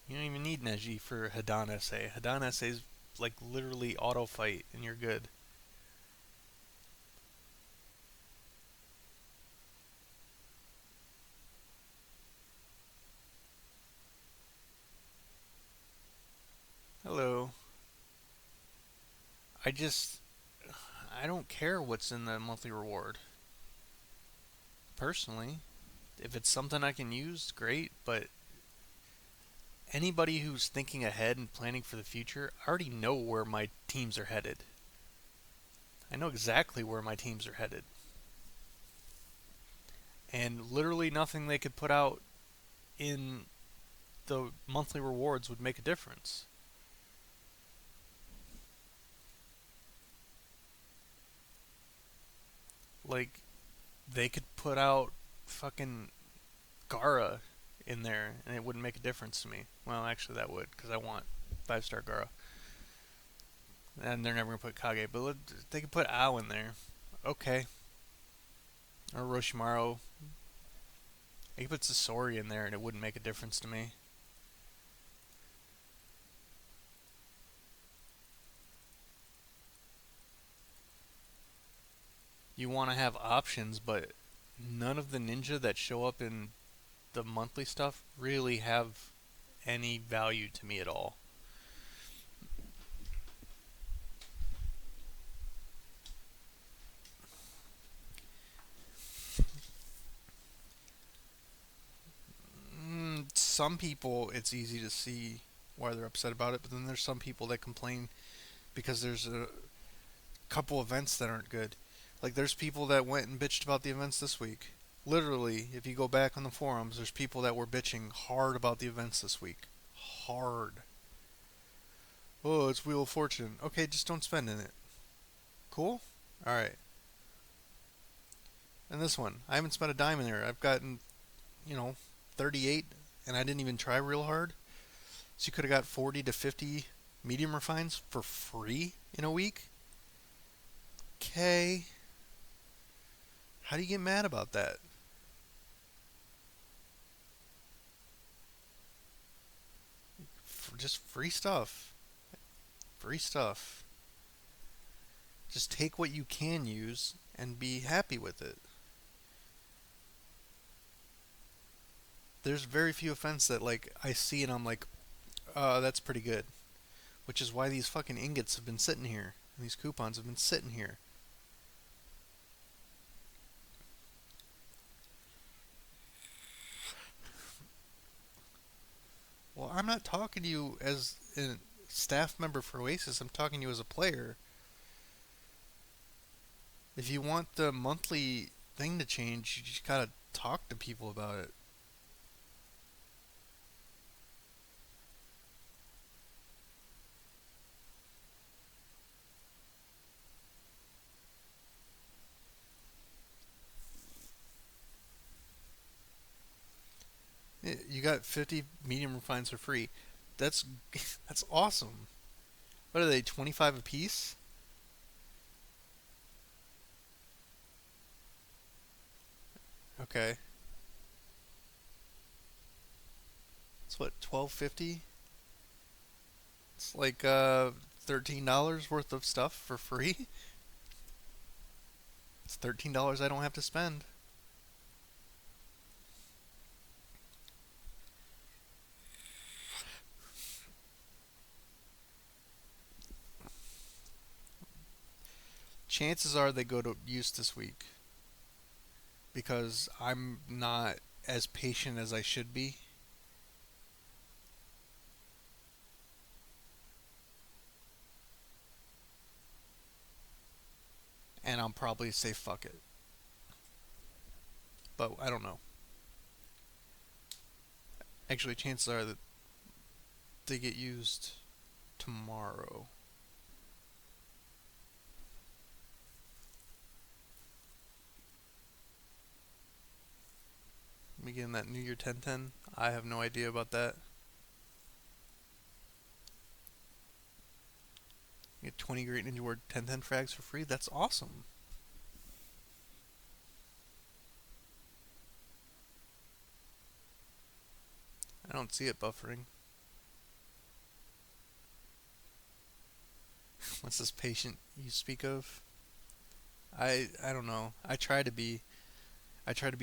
You don't even need Neji for Hadan SA. Hadan SA is like literally auto fight and you're good. Hello. I just I don't care what's in the monthly reward. Personally, if it's something I can use, great, but anybody who's thinking ahead and planning for the future, I already know where my teams are headed. I know exactly where my teams are headed. And literally nothing they could put out in the monthly rewards would make a difference. Like, they could put out fucking Gara in there and it wouldn't make a difference to me. Well, actually, that would, because I want 5-star Gara. And they're never going to put Kage, but they could put Ao in there. Okay. Or Roshimaru. I could put Sasori in there and it wouldn't make a difference to me. You want to have options, but none of the ninja that show up in the monthly stuff really have any value to me at all. Some people, it's easy to see why they're upset about it, but then there's some people that complain because there's a couple events that aren't good. Like there's people that went and bitched about the events this week. Literally, if you go back on the forums, there's people that were bitching hard about the events this week. Hard. Oh, it's Wheel of Fortune. Okay, just don't spend in it. Cool? Alright. And this one, I haven't spent a dime in there. I've gotten, you know, 38, and I didn't even try real hard. So you could have got 40 to 50 medium refines for free in a week? Okay. How do you get mad about that? Just free stuff. Free stuff. Just take what you can use and be happy with it. There's very few events that like I see and I'm like, that's pretty good. Which is why these fucking ingots have been sitting here. And these coupons have been sitting here. Well, I'm not talking to you as a staff member for Oasis. I'm talking to you as a player. If you want the monthly thing to change, you just gotta talk to people about it. You got 50 medium refines for free. That's that's awesome. What are they? 25 a piece? Okay. It's what, 12.50? It's like $13 worth of stuff for free. It's $13 I don't have to spend. Chances are they go to use this week because I'm not as patient as I should be, and I'll probably say fuck it. But I don't know. Actually, chances are that they get used tomorrow. Again, that New Year 1010, I have no idea about that. You get 20 Great Ninja Ward 1010 frags for free. That's awesome. I don't see it buffering. What's this patient you speak of? I don't know. I try to be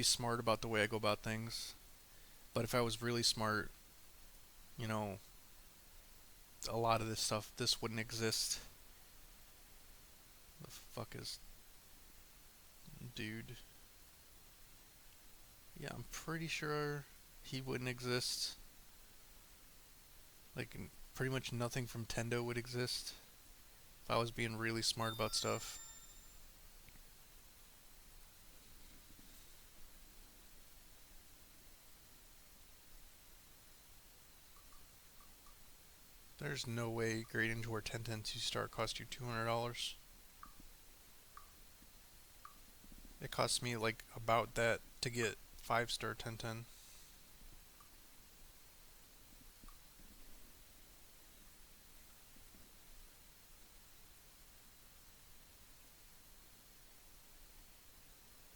smart about the way I go about things. But if I was really smart, you know, a lot of this stuff this wouldn't exist. The fuck is dude? Yeah, I'm pretty sure he wouldn't exist. Like pretty much nothing from Tendo would exist if I was being really smart about stuff. There's no way Great Ninja War 1010 2 star cost you $200. It cost me like about that to get 5-star 1010.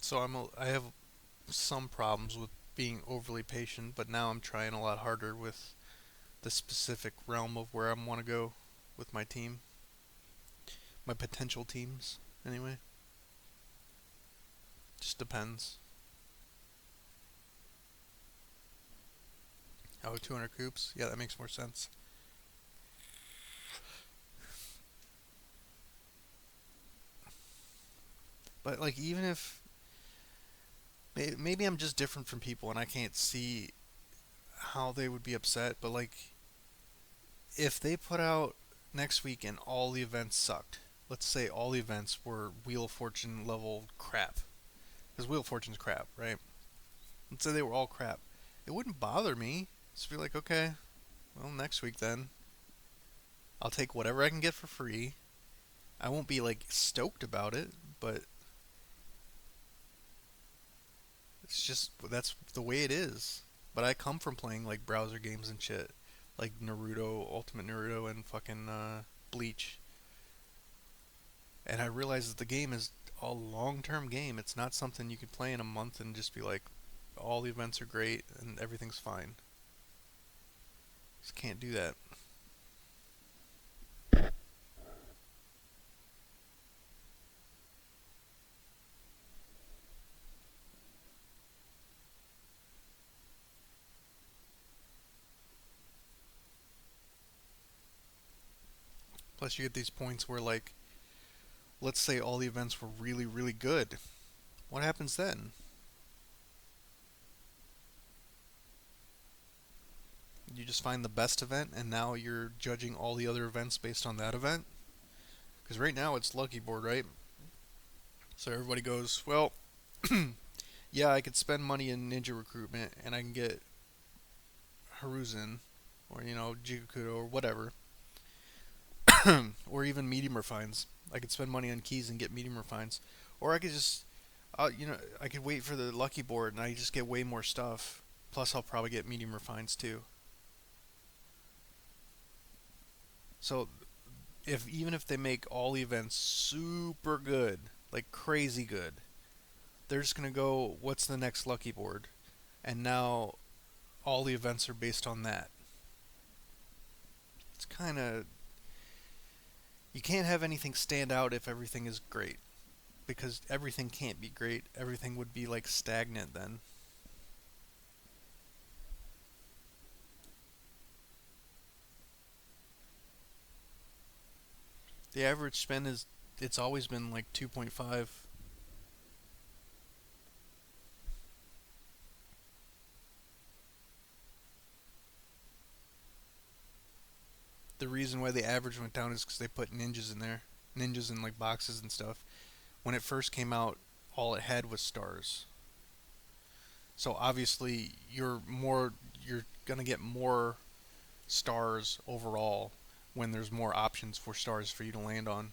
So I have some problems with being overly patient, but now I'm trying a lot harder with the specific realm of where I want to go with my team, my potential teams. Anyway, just depends. Oh, 200 coops? Yeah, that makes more sense. But like, even if maybe I'm just different from people and I can't see how they would be upset, but like, if they put out next week and all the events sucked, let's say all the events were Wheel of Fortune level crap, because Wheel of Fortune's crap, right? Let's say they were all crap. It wouldn't bother me. Just be like, okay, well, next week then. I'll take whatever I can get for free. I won't be like stoked about it, but it's just that's the way it is. But I come from playing like browser games and shit, like Naruto, Ultimate Naruto, and fucking Bleach. And I realize that the game is a long-term game. It's not something you can play in a month and just be like, all the events are great and everything's fine. Just can't do that. Plus, you get these points where like, let's say all the events were really, really good. What happens then? You just find the best event, and now you're judging all the other events based on that event. Because right now it's lucky board, right? So everybody goes, well, yeah, I could spend money in ninja recruitment, and I can get Haruzen, or Jigukudo, or whatever, or even medium refines. I could spend money on keys and get medium refines, or I could just, I could wait for the lucky board, and I just get way more stuff. Plus, I'll probably get medium refines too. So if even if they make all the events super good, like crazy good, they're just gonna go, what's the next lucky board? And now all the events are based on that. It's kind of, you can't have anything stand out if everything is great, because everything can't be great. Everything would be like stagnant then. The average spend is, it's always been like 2.5. The reason why the average went down is because they put ninjas in there, ninjas in like boxes and stuff. When it first came out, all it had was stars. So obviously you're gonna get more stars overall when there's more options for stars for you to land on.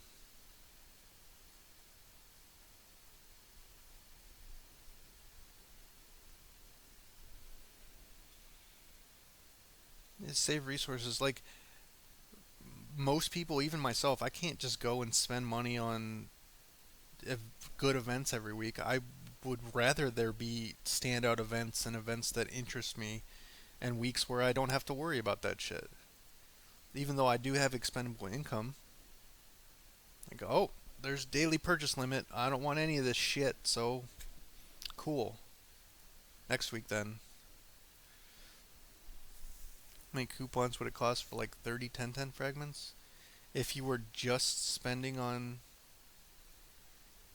It's save resources. Like most people, even myself, I can't just go and spend money on good events every week. I would rather there be standout events and events that interest me and weeks where I don't have to worry about that shit. Even though I do have expendable income, I go, oh, there's daily purchase limit. I don't want any of this shit, so cool. Next week then. How many coupons would it cost for like 30 10 fragments? If you were just spending on.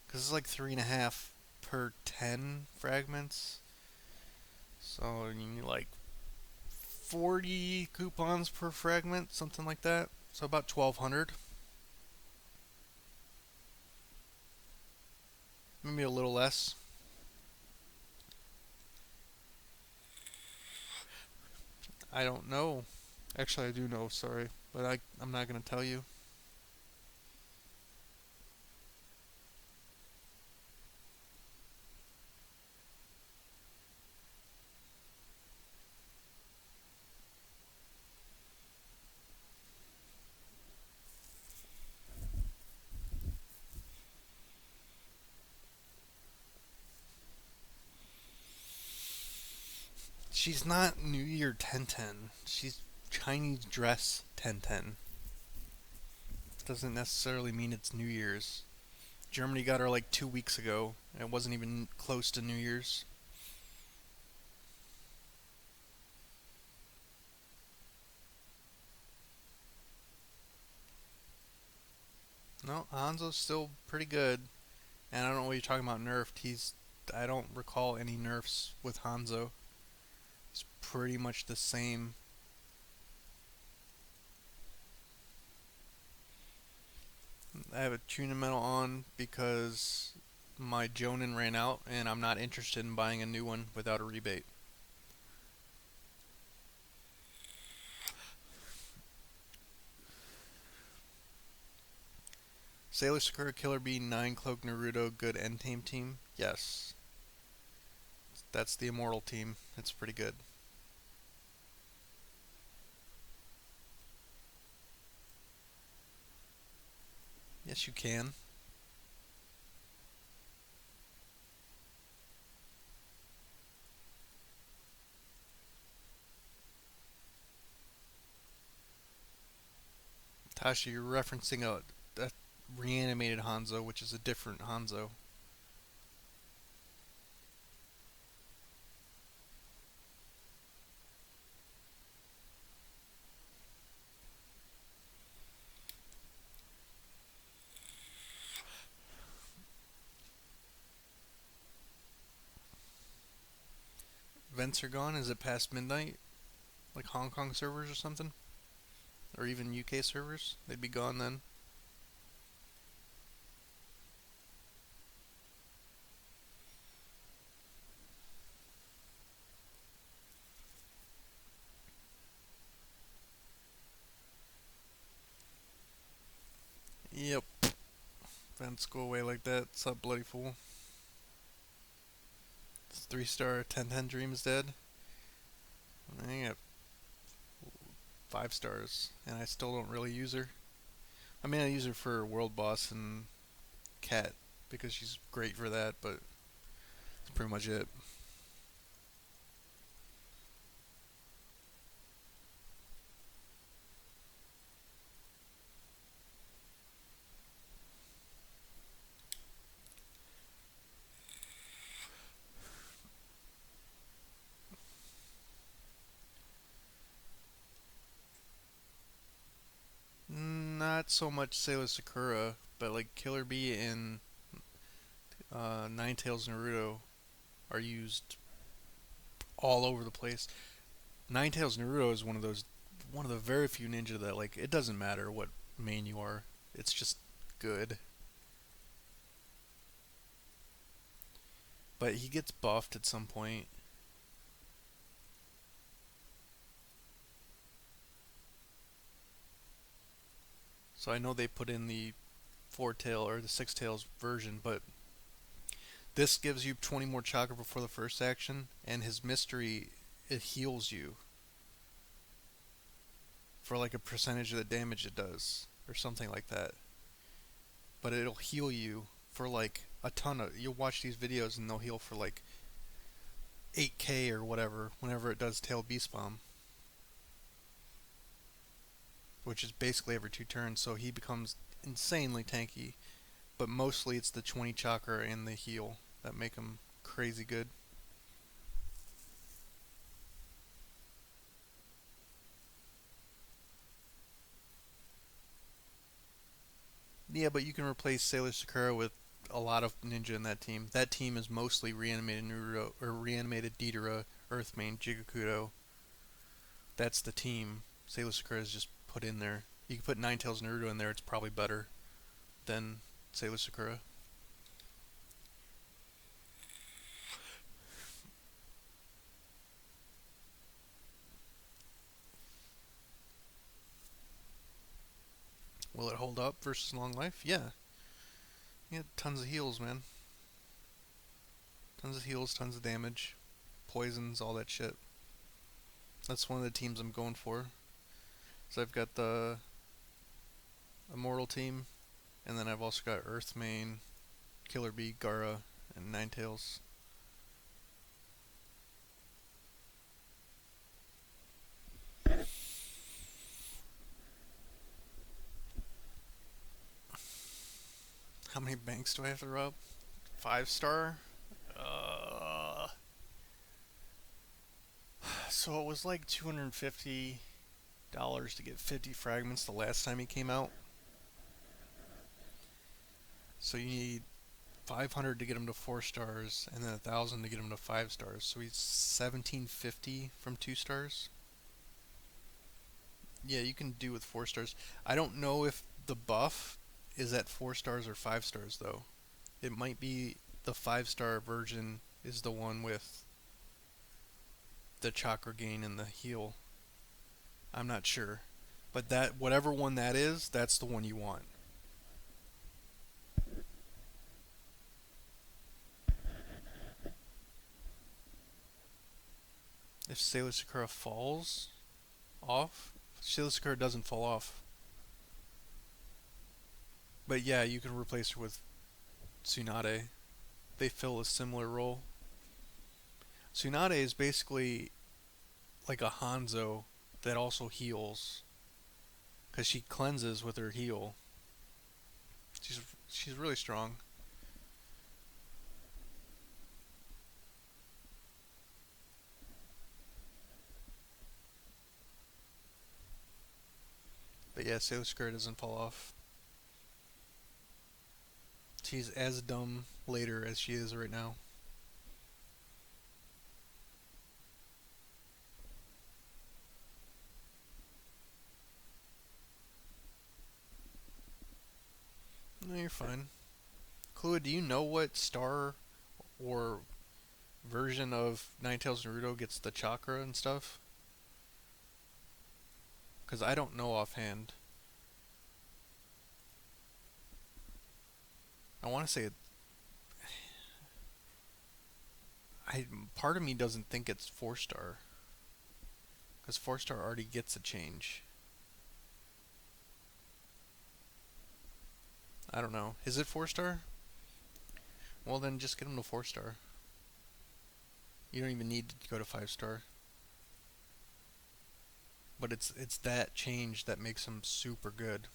Because it's like 3.5 per 10 fragments. So you need like 40 coupons per fragment, something like that. So about 1,200. Maybe a little less. I don't know. Actually, I do know, sorry. But I'm not going to tell you. She's not New Year 1010. She's Chinese dress 1010. Doesn't necessarily mean it's New Year's. Germany got her like 2 weeks ago, and it wasn't even close to New Year's. No, Hanzo's still pretty good, and I don't know what you're talking about nerfed. I don't recall any nerfs with Hanzo. He's pretty much the same. I have a tuna metal on because my Jonin ran out, and I'm not interested in buying a new one without a rebate. Sailor Sakura Killer Bee 9 Cloak Naruto good end team. Yes, that's the immortal team. It's pretty good. Yes, you can. Tasha, you're referencing a reanimated Hanzo, which is a different Hanzo. Vents are gone. Is it past midnight? Like Hong Kong servers or something? Or even UK servers? They'd be gone then. Yep. Vents go away like that. Sub bloody fool. It's 3-star 1010 Dream is dead. I got 5 stars, and I still don't really use her. I mean, I use her for World Boss and Cat because she's great for that, but that's pretty much it. Not so much Sailor Sakura, but like Killer Bee and Ninetales Naruto are used all over the place. Ninetales Naruto is one of the very few ninja that like it doesn't matter what main you are, it's just good. But he gets buffed at some point. So I know they put in the four tail or the six tails version, but this gives you 20 more chakra before the first action, and his mystery it heals you for like a percentage of the damage it does, or something like that. But it'll heal you for like a ton of. You'll watch these videos and they'll heal for like 8k or whatever whenever it does tail beast bomb, which is basically every 2 turns. So he becomes insanely tanky, but mostly it's the 20 chakra and the heal that make him crazy good. Yeah, but you can replace Sailor Sakura with a lot of ninja in that team. That team is mostly reanimated Naruto or reanimated Deidara, Earthmain, Jigakudo. That's the team. Sailor Sakura is just put in there. You can put Ninetales Naruto in there. It's probably better than Sailor Sakura. Will it hold up versus long life? Yeah. Yeah, tons of heals, man. Tons of heals, tons of damage, poisons, all that shit. That's one of the teams I'm going for. So I've got the Immortal team, and then I've also got Earthmain, Killer Bee, Gara, and Ninetales. How many banks do I have to rob? 5 star? Uh, so it was like $250 to get 50 fragments the last time he came out. So you need 500 to get him to 4 stars, and then 1,000 to get him to 5 stars. So he's 1750 from 2 stars. Yeah, you can do with 4 stars. I don't know if the buff is at 4 stars or 5 stars though. It might be the 5 star version is the one with the chakra gain and the heal. I'm not sure, but that whatever one that is, that's the one you want. If Sailor Sakura falls off, Sailor Sakura doesn't fall off. But yeah, you can replace her with Tsunade. They fill a similar role. Tsunade is basically like a Hanzo that also heals because she cleanses with her heal. She's she's really strong. But yeah, Sailor Skirt doesn't fall off. She's as dumb later as she is right now. No, you're fine. Chloe, do you know what star or version of Ninetales Naruto gets the chakra and stuff? Because I don't know offhand. I want to say I part of me doesn't think it's 4 star because 4 star already gets a change. I don't know. Is it 4 star? Well, then just get him to 4 star. You don't even need to go to 5 star. But it's that change that makes him super good.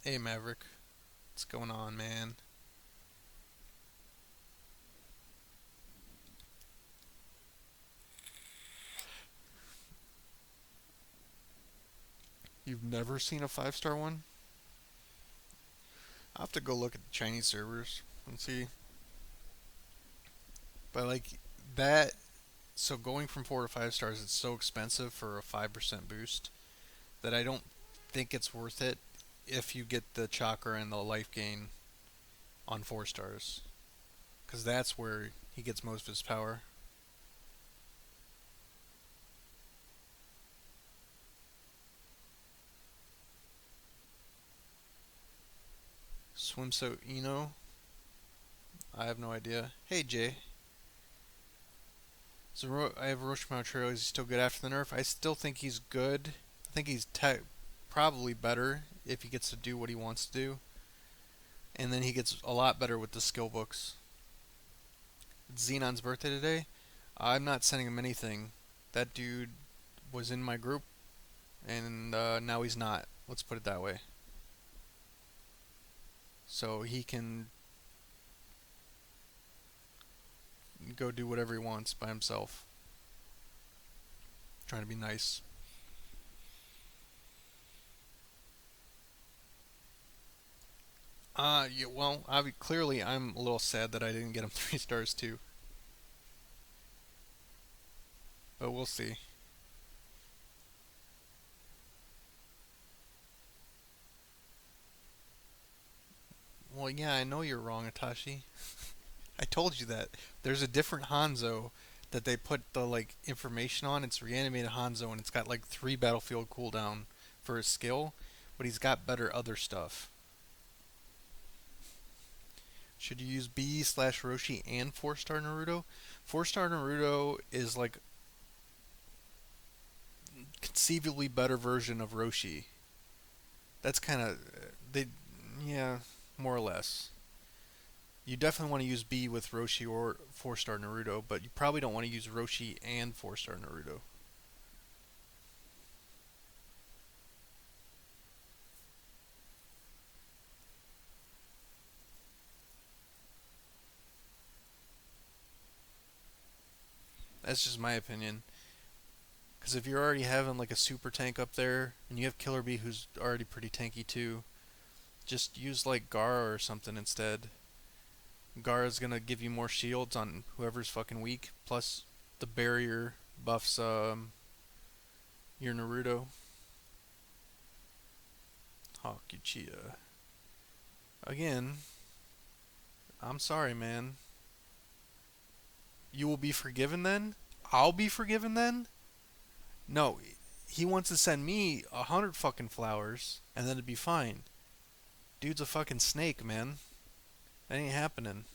Hey Maverick, what's going on, man? You've never seen a 5 star one? I'll have to go look at the Chinese servers and see. But like that, so going from 4 to 5 stars, it's so expensive for a 5% boost that I don't think it's worth it if you get the chakra and the life gain on 4 stars, because that's where he gets most of his power. Swimsuit Eno, I have no idea. Hey Jay, so I have Orochimaru Trail. Is he still good after the nerf? I still think he's good. I think he's probably better if he gets to do what he wants to do, and then he gets a lot better with the skill books. It's Xenon's birthday today. I'm not sending him anything. That dude was in my group, and now he's not. Let's put it that way. So he can go do whatever he wants by himself. Trying to be nice. Yeah, well, clearly I'm a little sad that I didn't get him 3 stars too, but we'll see. Well, yeah, I know you're wrong, Atashi. I told you that. There's a different Hanzo that they put the like information on. It's reanimated Hanzo, and it's got like 3 battlefield cooldown for his skill, but he's got better other stuff. Should you use B slash Roshi and 4 star Naruto? 4 star Naruto is like conceivably better version of Roshi. That's kind of they, yeah, more or less. You definitely want to use B with Roshi or 4 star Naruto, but you probably don't want to use Roshi and 4 star Naruto. That's just my opinion. Because if you're already having like a super tank up there, and you have Killer Bee who's already pretty tanky too, just use like Gara or something instead. Gara's gonna give you more shields on whoever's fucking weak. Plus, the barrier buffs your Naruto. Hakuchiya. Again, I'm sorry, man. You will be forgiven then? I'll be forgiven then? No, he wants to send me 100 fucking flowers, and then it'd be fine. Dude's a fucking snake, man. That ain't happening.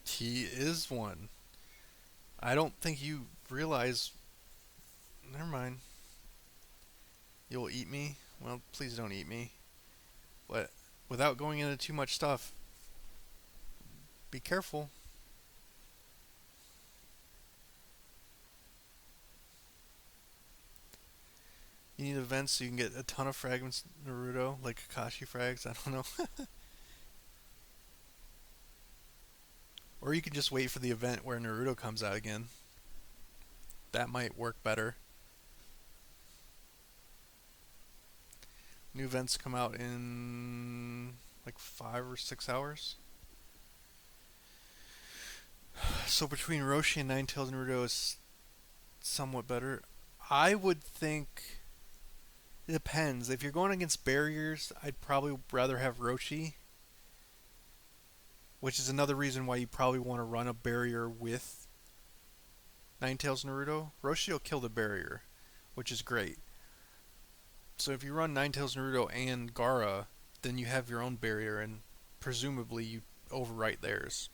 He is one. I don't think you realize. Never mind. You'll eat me? Well, please don't eat me. But without going into too much stuff, be careful. You need events so you can get a ton of fragments Naruto, like Kakashi frags, I don't know. Or you can just wait for the event where Naruto comes out again. That might work better. New events come out in like 5 or 6 hours. So between Roshi and Ninetales Naruto is somewhat better. I would think it depends. If you're going against barriers, I'd probably rather have Roshi, which is another reason why you probably want to run a barrier with Ninetales Naruto. Roshi will kill the barrier, which is great. So if you run Ninetales Naruto and Gara, then you have your own barrier, and presumably you overwrite theirs.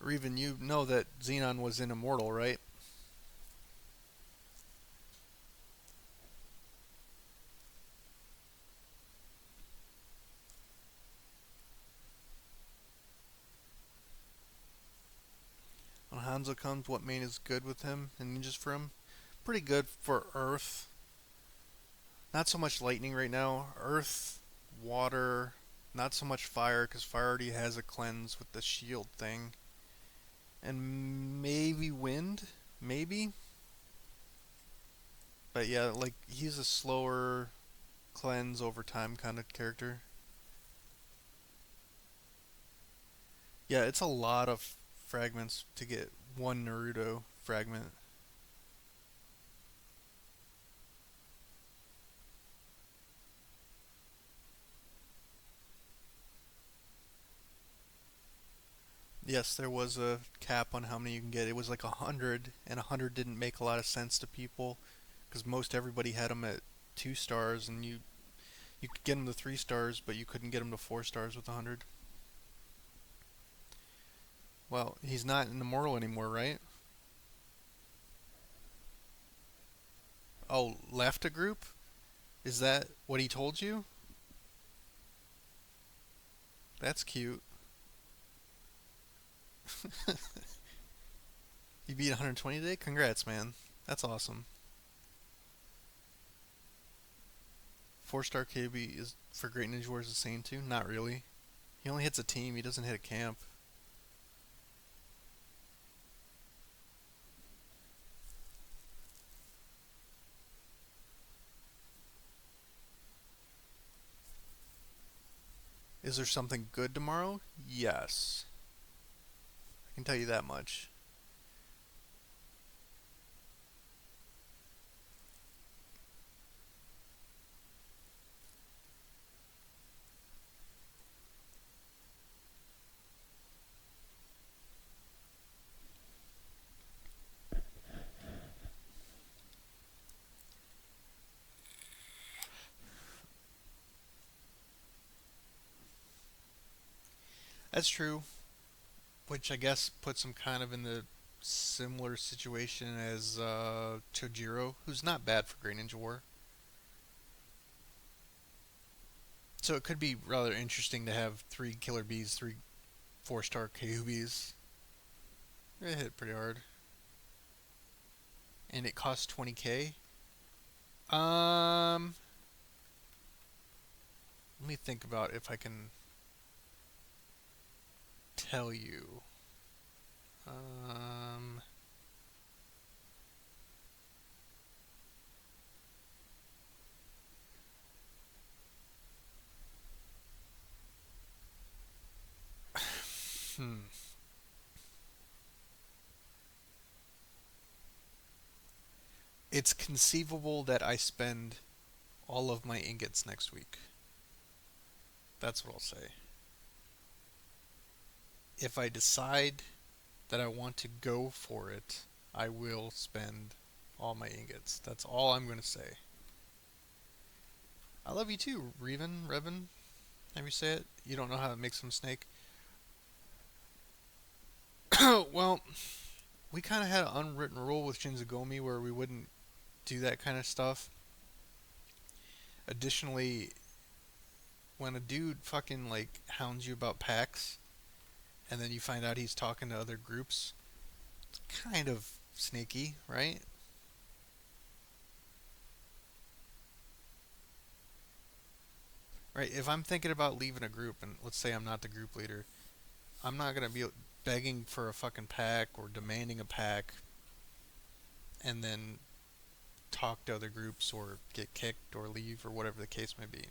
Or even you know that Xenon was in Immortal, right? When Hanzo comes, what main is good with him and ninjas for him? Pretty good for Earth. Not so much lightning right now. Earth, water, not so much fire, because fire already has a cleanse with the shield thing. And maybe wind? Maybe? But yeah, like, he's a slower cleanse over time kind of character. Yeah, it's a lot of fragments to get one Naruto fragment. Yes, there was a cap on how many you can get. It was like 100, and 100 didn't make a lot of sense to people because most everybody had them at 2 stars, and you could get them to 3 stars, but you couldn't get them to 4 stars with 100. Well, he's not an immortal anymore, right? Oh, left a group? Is that what he told you? That's cute. You beat 120 today? Congrats, man. That's awesome. 4 star KB is for Great Ninja Warriors the same too? Not really. He only hits a team, he doesn't hit a camp. Is there something good tomorrow? Yes. I can tell you that much. That's true, which I guess puts him kind of in the similar situation as Chojiro, who's not bad for Great Ninja War. So it could be rather interesting to have three Killer Bees, three four-star Kyubis. It hit pretty hard. And it costs 20k. Um, Let me think about if I can tell you. Um, hmm. It's conceivable that I spend all of my ingots next week. That's what I'll say. If I decide that I want to go for it, I will spend all my ingots. That's all I'm going to say. I love you too, Revan. Have you say it? You don't know how to make some snake? Well, we kind of had an unwritten rule with Shinzagumi where we wouldn't do that kind of stuff. Additionally, when a dude fucking like hounds you about packs and then you find out he's talking to other groups, it's kind of sneaky, right? Right. If I'm thinking about leaving a group and let's say I'm not the group leader, I'm not gonna be begging for a fucking pack or demanding a pack and then talk to other groups or get kicked or leave or whatever the case may be.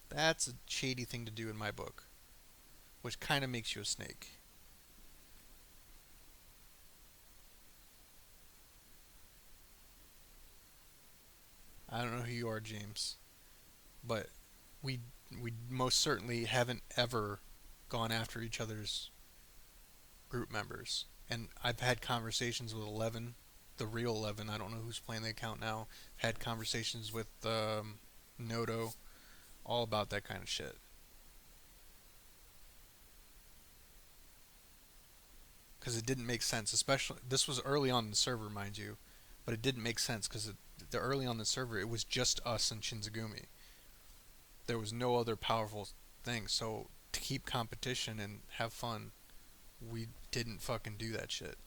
That's a shady thing to do in my book, which kind of makes you a snake. I don't know who you are, James, but we we most certainly haven't ever gone after each other's group members. And I've had conversations with 11, the real 11. I don't know who's playing the account now. Had conversations with Noto, all about that kind of shit. Because it didn't make sense. Especially this was early on in the server, mind you, but it didn't make sense because the early on the server it was just us and Shinzagumi. There was no other powerful thing. So to keep competition and have fun, we didn't fucking do that shit.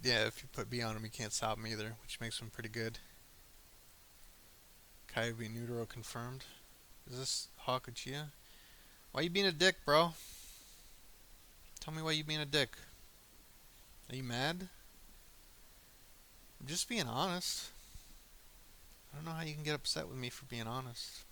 Yeah, if you put B on him, you can't stop him either, which makes him pretty good. Kyubi Neutral confirmed. Is this Hakuchiya? Why you being a dick, bro? Tell me why you being a dick. Are you mad? I'm just being honest. I don't know how you can get upset with me for being honest.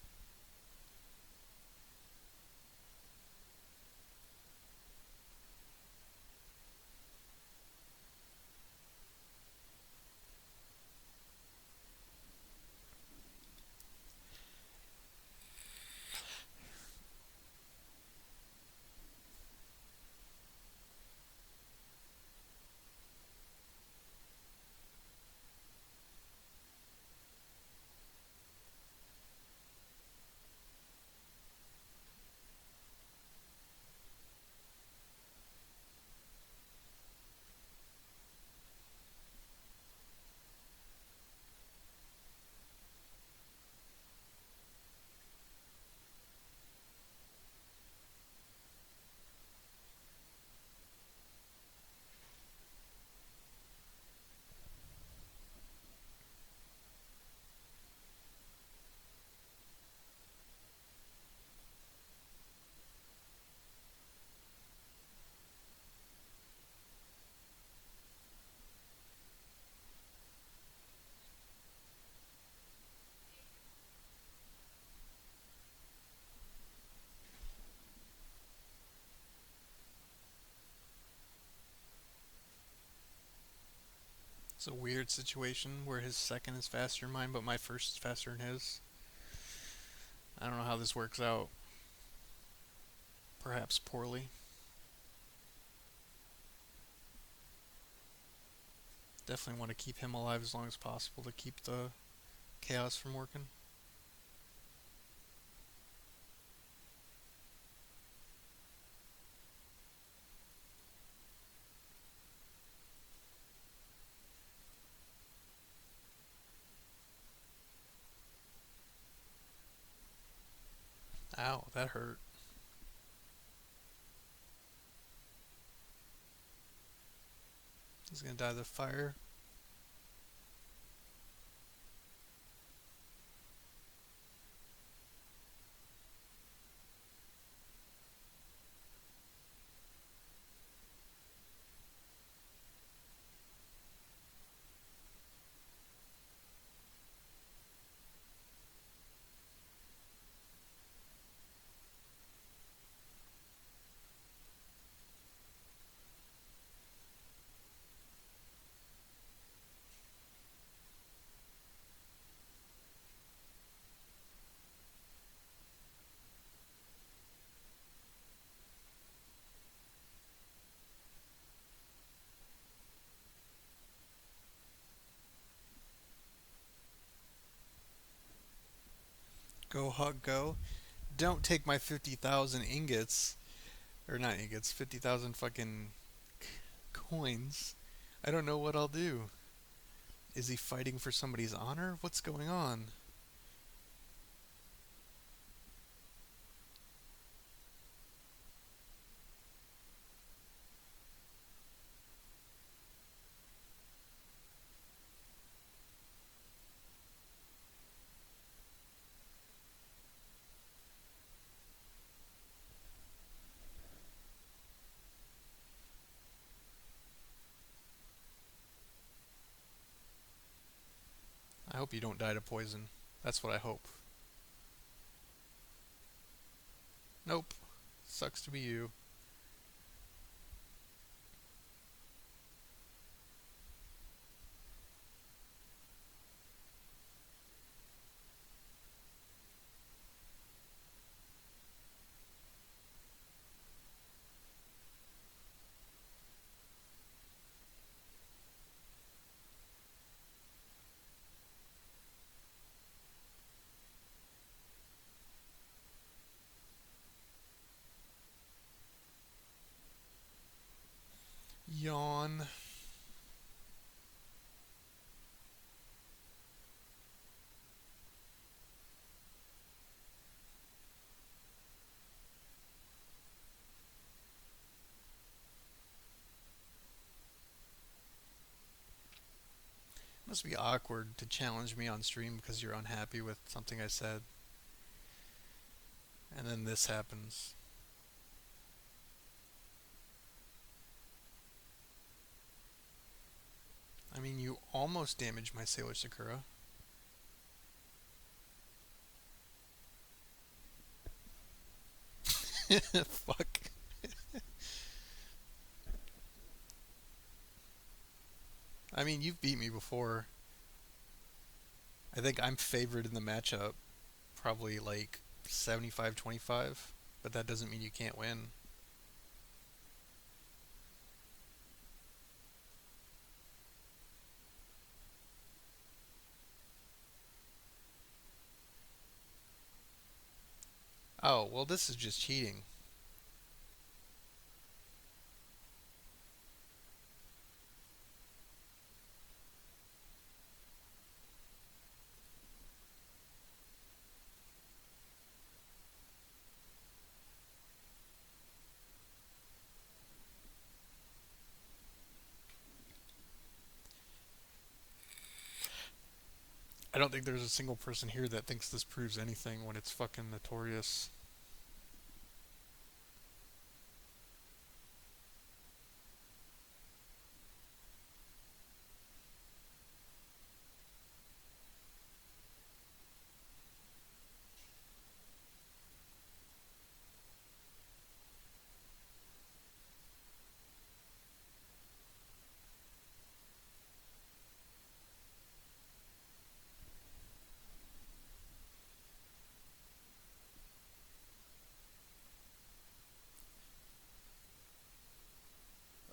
It's a weird situation where his second is faster than mine, but my first is faster than his. I don't know how this works out. Perhaps poorly. Definitely want to keep him alive as long as possible to keep the chaos from working. Ow, that hurt. He's gonna die of the fire. Go, Hawk, go. Don't take my 50,000 ingots. Or not ingots, 50,000 fucking coins. I don't know what I'll do. Is he fighting for somebody's honor? What's going on? I hope you don't die to poison. That's what I hope. Nope. Sucks to be you. Yawn. Must be awkward to challenge me on stream because you're unhappy with something I said. And then this happens. I mean, you almost damaged my Sailor Sakura. Fuck. I mean, you've beat me before. I think I'm favored in the matchup. Probably like 75-25. But that doesn't mean you can't win. Oh, well, this is just cheating. I don't think there's a single person here that thinks this proves anything when it's fucking notorious.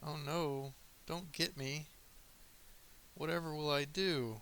Oh no, don't get me. Whatever will I do?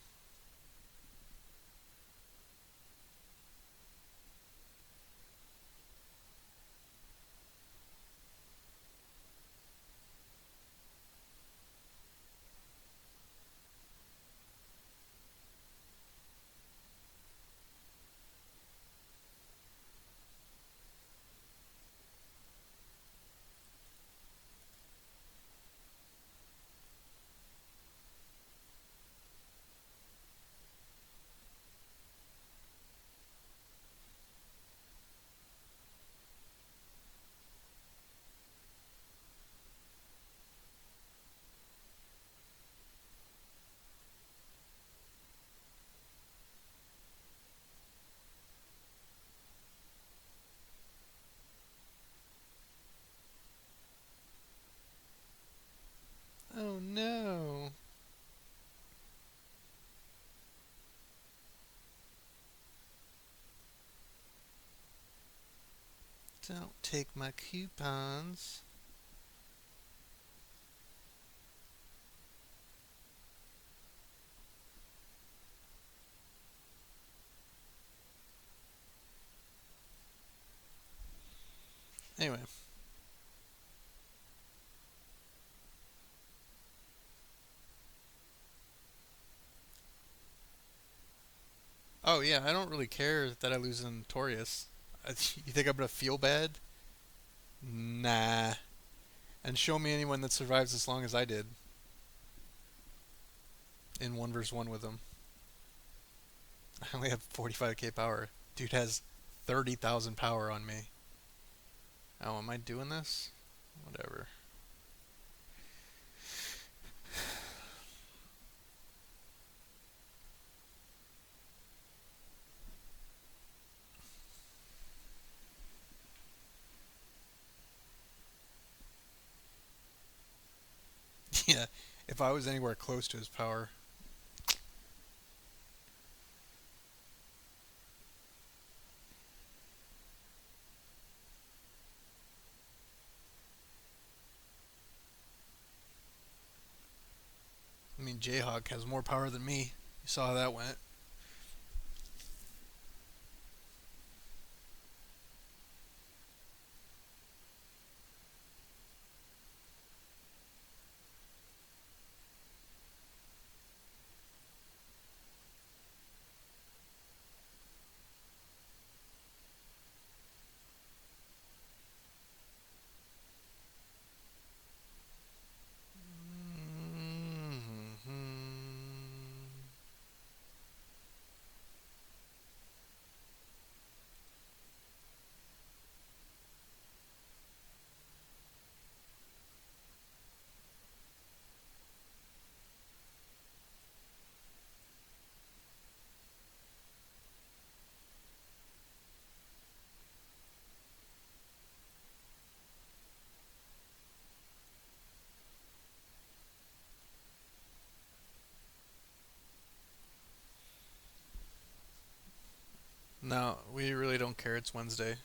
Oh no. Don't take my coupons. Anyway. Oh yeah, I don't really care that I lose in Torius. You think I'm gonna feel bad? Nah. And show me anyone that survives as long as I did in 1 versus 1 with him. I only have 45k power. Dude has 30,000 power on me. Oh, am I doing this? Whatever. Yeah, if I was anywhere close to his power. I mean, Jayhawk has more power than me. You saw how that went. No, we really don't care. It's Wednesday.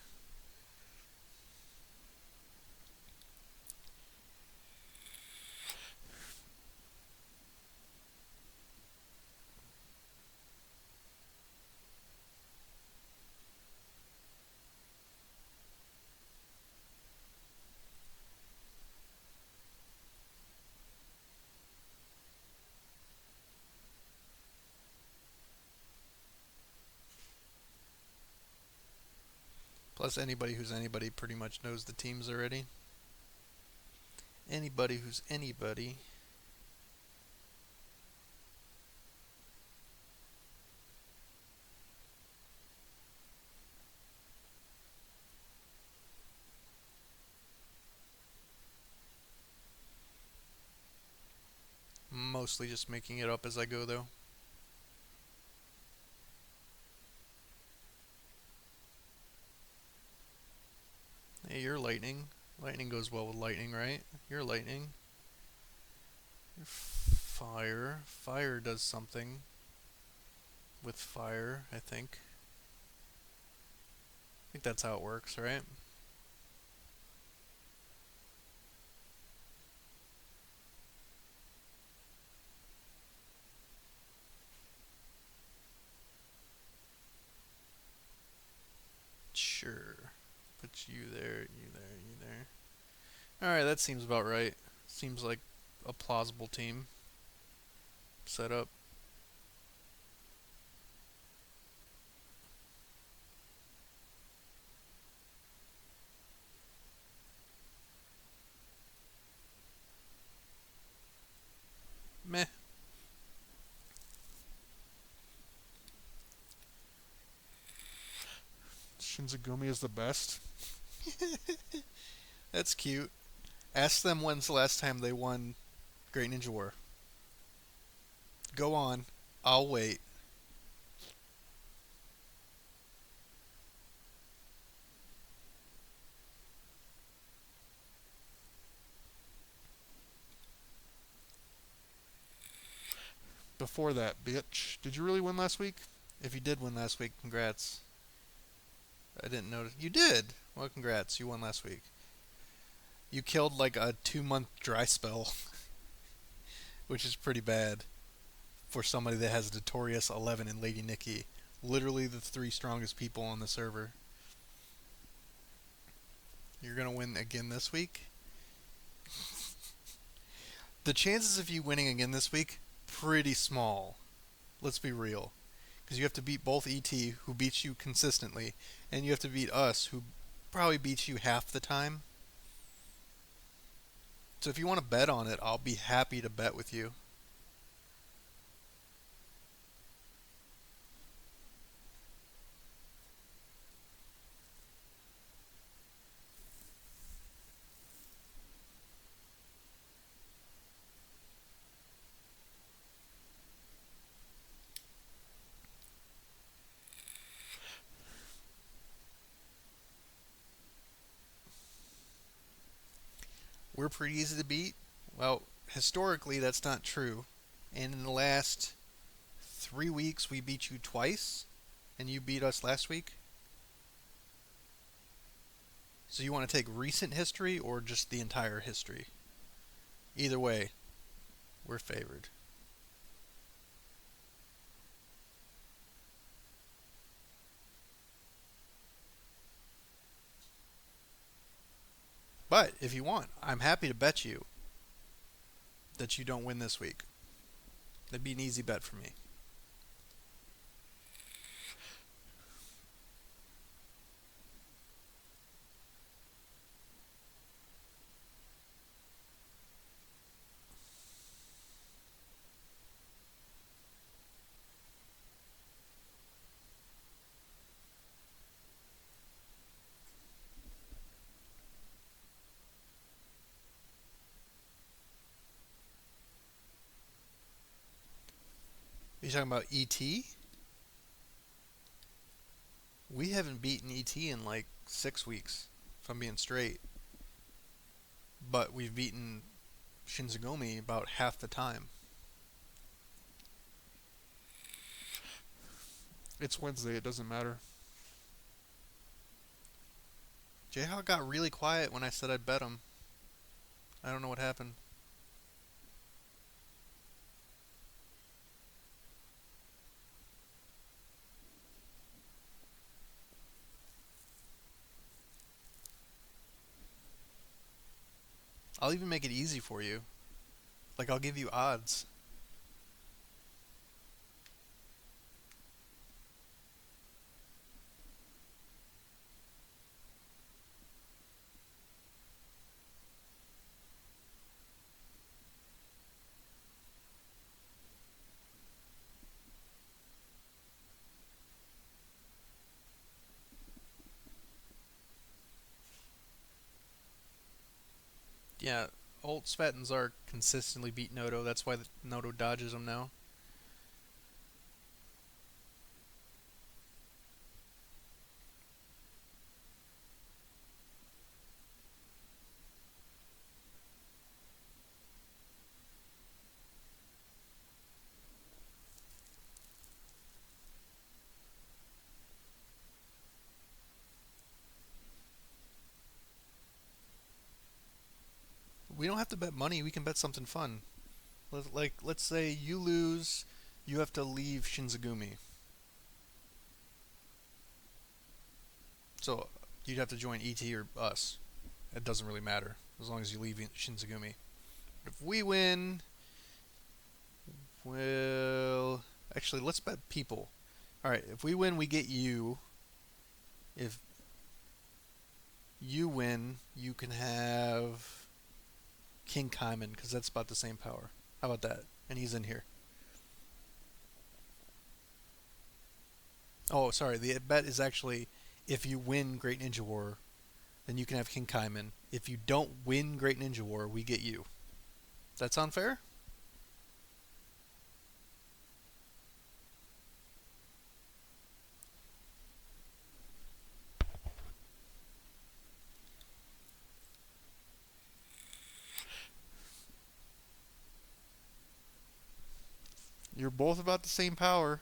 Plus, anybody who's anybody pretty much knows the teams already. Anybody who's anybody. Mostly just making it up as I go, though. Hey, you're lightning. Lightning goes well with lightning, right? You're lightning. You're fire. Fire does something with fire, I think. I think that's how it works, right? Sure. Put you there, you there, you there. Alright, that seems about right. Seems like a plausible team setup. Meh. Shinzagumi is the best. That's cute. Ask them when's the last time they won Great Ninja War. Go on. I'll wait. before that, bitch. Did you really win last week? If you did win last week, congrats. I didn't notice. You did! Well, congrats. You won last week. You killed like a 2 month dry spell, which is pretty bad for somebody that has Notorious 11 and Lady Nikki. Literally the three strongest people on the server. You're gonna win again this week? The chances of you winning again this week, pretty small. Let's be real. Because you have to beat both ET, who beats you consistently, and you have to beat us, who probably beats you half the time. So if you want to bet on it, I'll be happy to bet with you. We're pretty easy to beat. Well, historically, that's not true. And in the last 3 weeks, we beat you twice, and you beat us last week. So you want to take recent history or just the entire history? Either way, we're favored. But if you want, I'm happy to bet you that you don't win this week. That'd be an easy bet for me. Are you talking about ET? We haven't beaten ET in like 6 weeks, if I'm being straight. But we've beaten Shinzagumi about half the time. It's Wednesday. It doesn't matter. Jayhawk got really quiet when I said I'd bet him. I don't know what happened. I'll even make it easy for you. Like, I'll give you odds. Yeah, Ult, Svet, and Zark consistently beat Noto. That's why Noto dodges them now. We don't have to bet money. We can bet something fun. Like, let's say you lose, you have to leave Shinzagumi. So you'd have to join ET or us. It doesn't really matter as long as you leave Shinzagumi. If we win, well, actually, let's bet people. All right, if we win, we get you. If you win, you can have King Kaiman because that's about the same power. How about that? And he's in here. Oh, sorry. The bet is actually if you win Great Ninja War, then you can have King Kaiman. If you don't win Great Ninja War, we get you. That sound fair? You're both about the same power.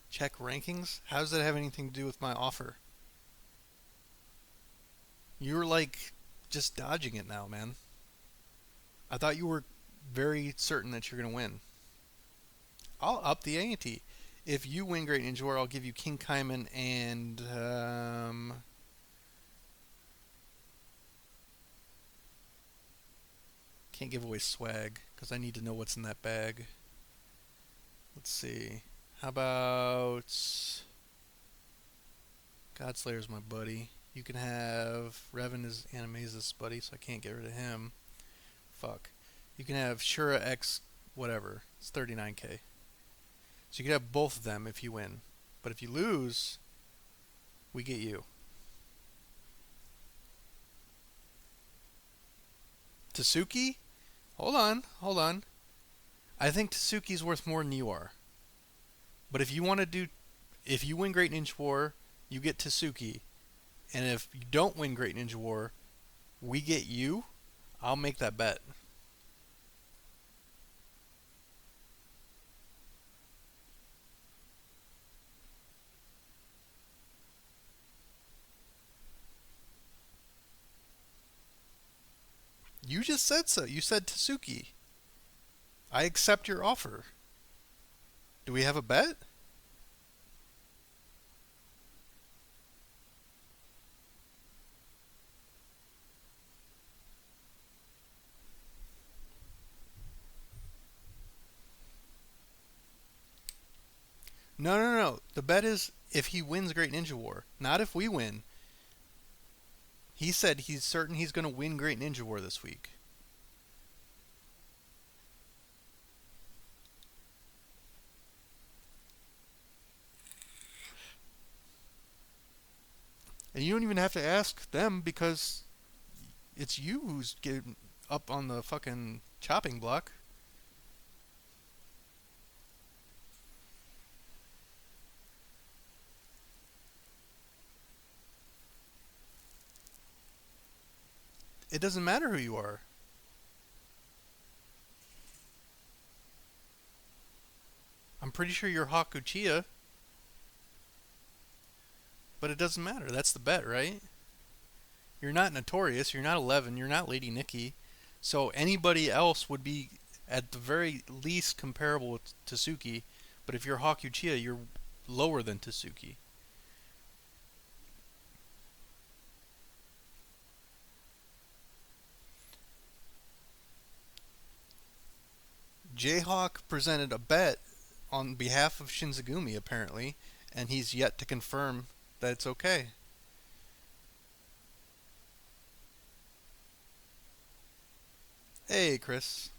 Check rankings? How does that have anything to do with my offer? You're like just dodging it now, man. I thought you were very certain that you're going to win. I'll up the ante. If you win Great Ninja War, I'll give you King Kaiman and can't give away swag because I need to know what's in that bag. Let's see. How about Godslayer's my buddy. You can have Revan is Animeza's buddy, so I can't get rid of him. Fuck. You can have Shura X whatever. It's 39k. So you can have both of them if you win. But if you lose, we get you. Tasuki? Hold on, hold on. I think Tasuki's worth more than you are. But if you want to do, if you win Great Ninja War, you get Tasuki. And if you don't win Great Ninja War, we get you. I'll make that bet. You just said so. You said Tasuki. I accept your offer. Do we have a bet? No, no, no. The bet is if he wins Great Ninja War, not if we win. He said he's certain he's going to win Great Ninja War this week. And you don't even have to ask them because it's you who's getting Up on the fucking chopping block. It doesn't matter who you are. I'm pretty sure you're Hakuchiya, but it doesn't matter. That's the bet, right? You're not Notorious. You're not 11. You're not Lady Nikki. So anybody else would be at the very least comparable with Tasuki. But if you're Hakuchiya, you're lower than Tasuki. Jayhawk presented a bet on behalf of Shinzagumi, apparently, and he's yet to confirm that it's okay. Hey, Chris.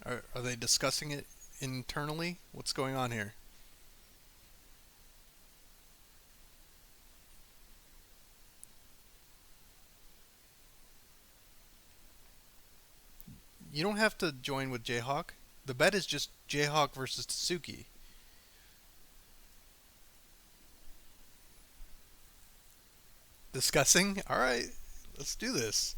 Are they discussing it internally? What's going on here? You don't have to join with Jayhawk. The bet is just Jayhawk versus Tsuki. Discussing? Alright, let's do this.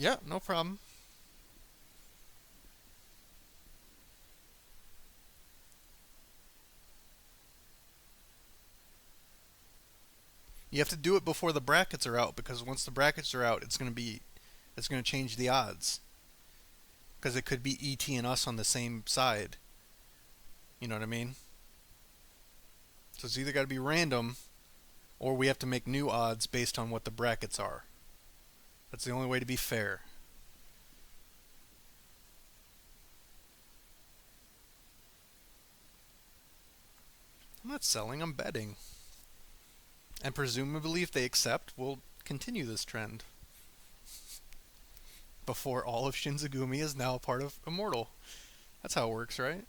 Yeah, no problem. You have to do it before the brackets are out because once the brackets are out, it's going to change the odds because it could be ET and us on the same side. You know what I mean? So it's either got to be random or we have to make new odds based on what the brackets are. That's the only way to be fair. I'm not selling, I'm betting. And presumably, if they accept, we'll continue this trend before all of Shinzagumi is now a part of Immortal. That's how it works, right?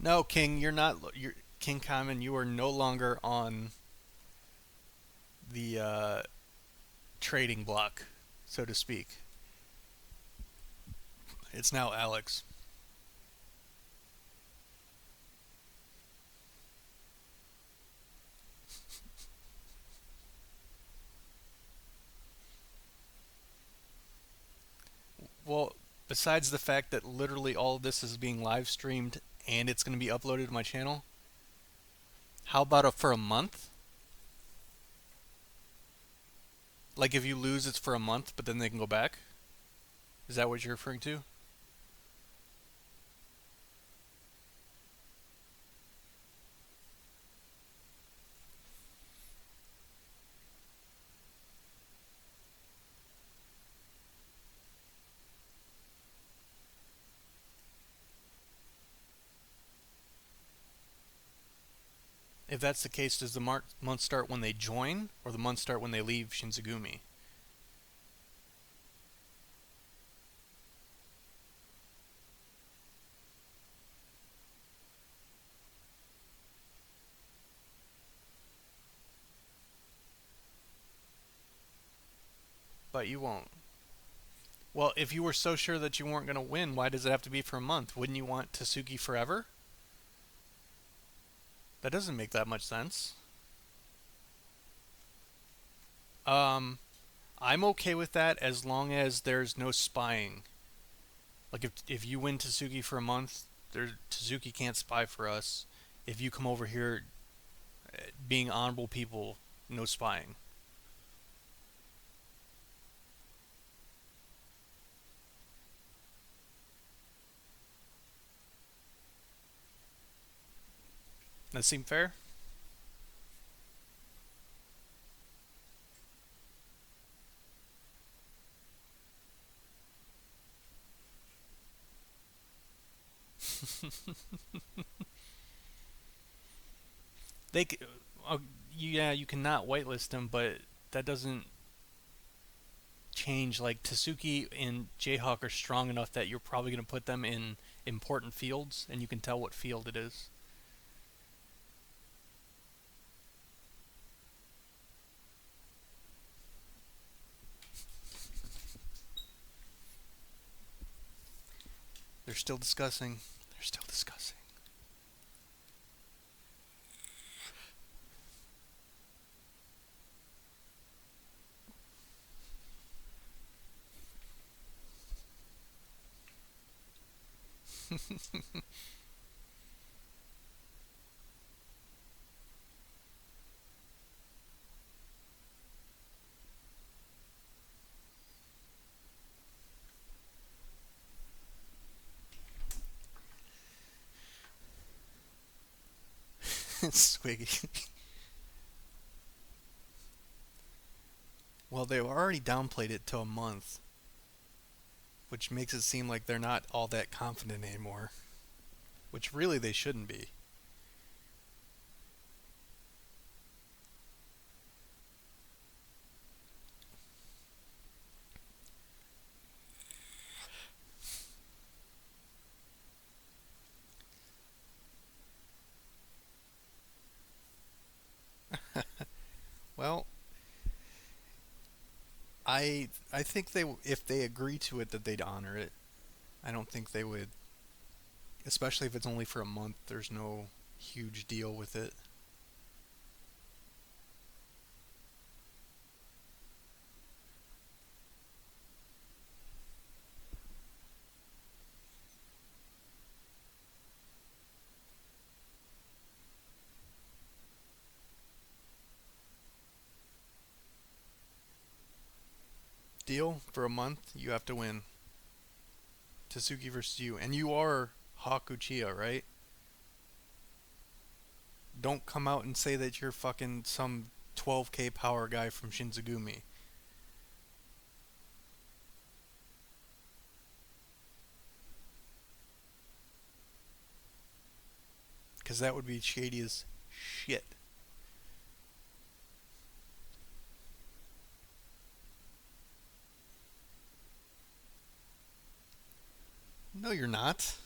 No, King, you're not. You're King Kamen. You are no longer on the trading block, so to speak. It's now Alex. Well, besides the fact that literally all of this is being live streamed and it's going to be uploaded to my channel, how about for a month? Like if you lose, it's for a month, but then they can go back. Is that what you're referring to? If that's the case, does the month start when they join, or the month start when they leave Shinzagumi? But you won't. Well, if you were so sure that you weren't going to win, why does it have to be for a month? Wouldn't you want Tasuki forever? That doesn't make that much sense. Um, I'm okay with that as long as there's no spying. Like if you win Tasuki for a month, Tasuki can't spy for us. If you come over here being honorable people, no spying. That seem fair? They, uh, yeah, you cannot whitelist them, but that doesn't change. Like Tasuki and Jayhawk are strong enough that you're probably going to put them in important fields, and you can tell what field it is. They're still discussing. They're still discussing. Swiggy. Well, they already downplayed it to a month, which makes it seem like they're not all that confident anymore. Which really they shouldn't be. Well, I think they if they agree to it that they'd honor it. I don't think they would, especially if it's only for a month. There's no huge deal with it. Deal for a month, you have to win. Tasuki versus you. And you are Hakuchiya, right? Don't come out and say that you're fucking some 12k power guy from Shinzagumi. Because that would be shady as shit. No, you're not.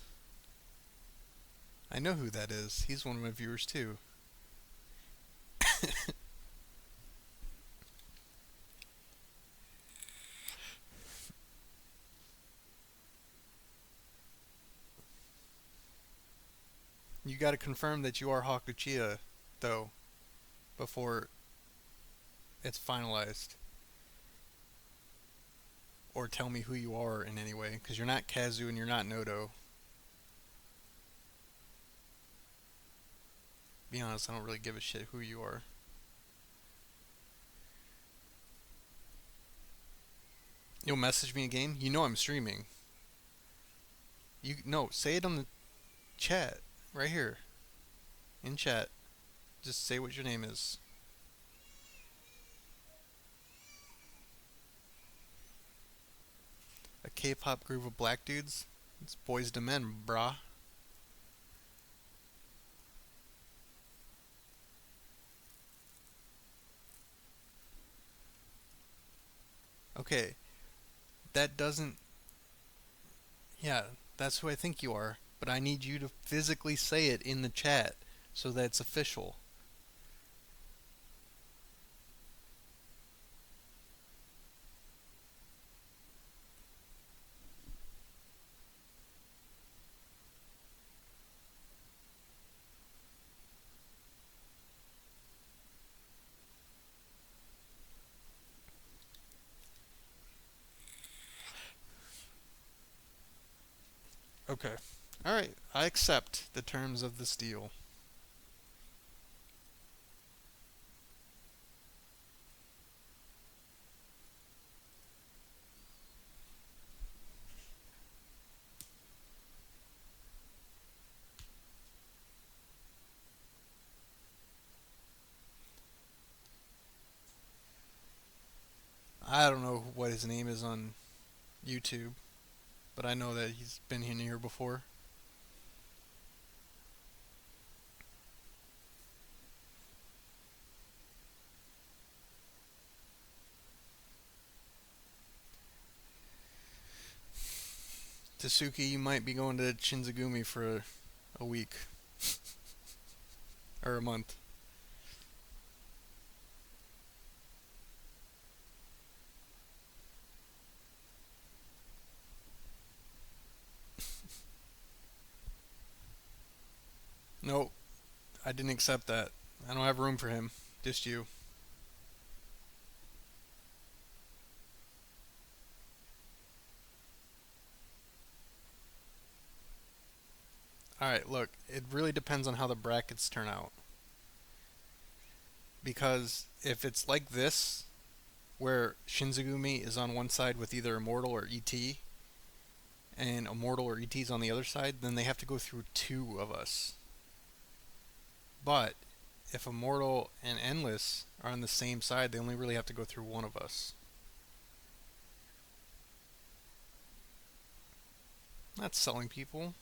I know who that is. He's one of my viewers too. You gotta confirm that you are Hakuchiya, though, before it's finalized. Or tell me who you are in any way, because you're not Kazu and you're not Noto. Be honest, I don't really give a shit who you are. You'll message me again? You know I'm streaming. You no, say it on the chat right here in chat. Just say what your name is. A K-pop group of black dudes. It's boys to men, brah. Okay, that doesn't. Yeah, that's who I think you are. But I need you to physically say it in the chat so that it's official. Okay. Alright, I accept the terms of this deal. I don't know what his name is on YouTube, but I know that he's been in here before. Tasuki, you might be going to Shinzagumi for a week or a month. No, I didn't accept that. I don't have room for him. Just you. Alright, look, it really depends on how the brackets turn out. Because if it's like this, where Shinzagumi is on one side with either Immortal or ET, and Immortal or ET is on the other side, then they have to go through two of us. But if Immortal and Endless are on the same side, they only really have to go through one of us. I'm not selling people.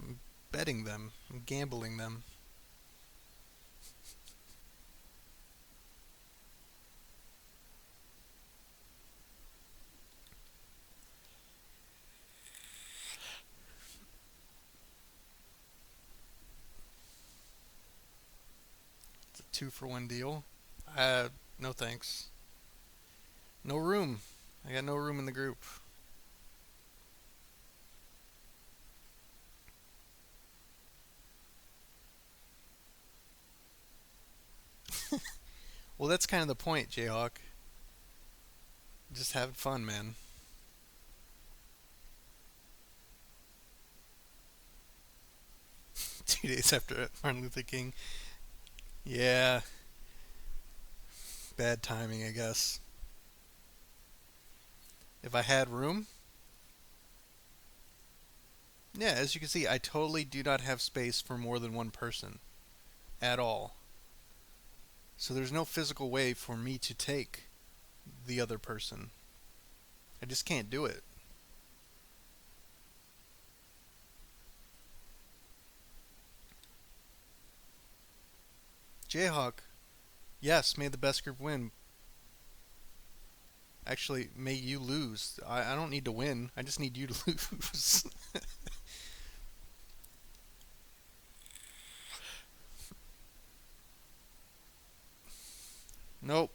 I'm betting them. I'm gambling them. It's a 2-for-1 deal. No thanks. No room. I got no room in the group. Well, that's kind of the point, Jayhawk. Just having fun, man. 2 days after Martin Luther King. Yeah, bad timing, I guess. If I had room, yeah, as you can see, I totally do not have space for more than one person at all. So there's no physical way for me to take the other person. I just can't do it. Jayhawk, yes, may the best group win. Actually, may you lose. I don't need to win. I just need you to lose. Nope.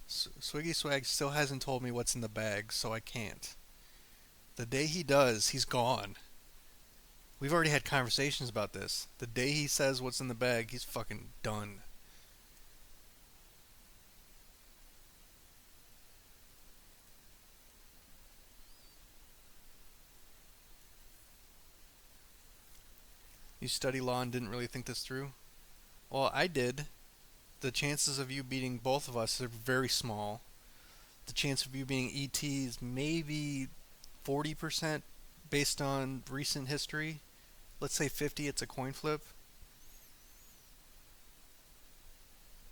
Swiggy Swag still hasn't told me what's in the bag, so I can't. The day he does, he's gone. We've already had conversations about this. The day he says what's in the bag, he's fucking done. You study law and didn't really think this through? Well, I did. The chances of you beating both of us are very small. The chance of you being ET is maybe 40% based on recent history. Let's say 50, it's a coin flip.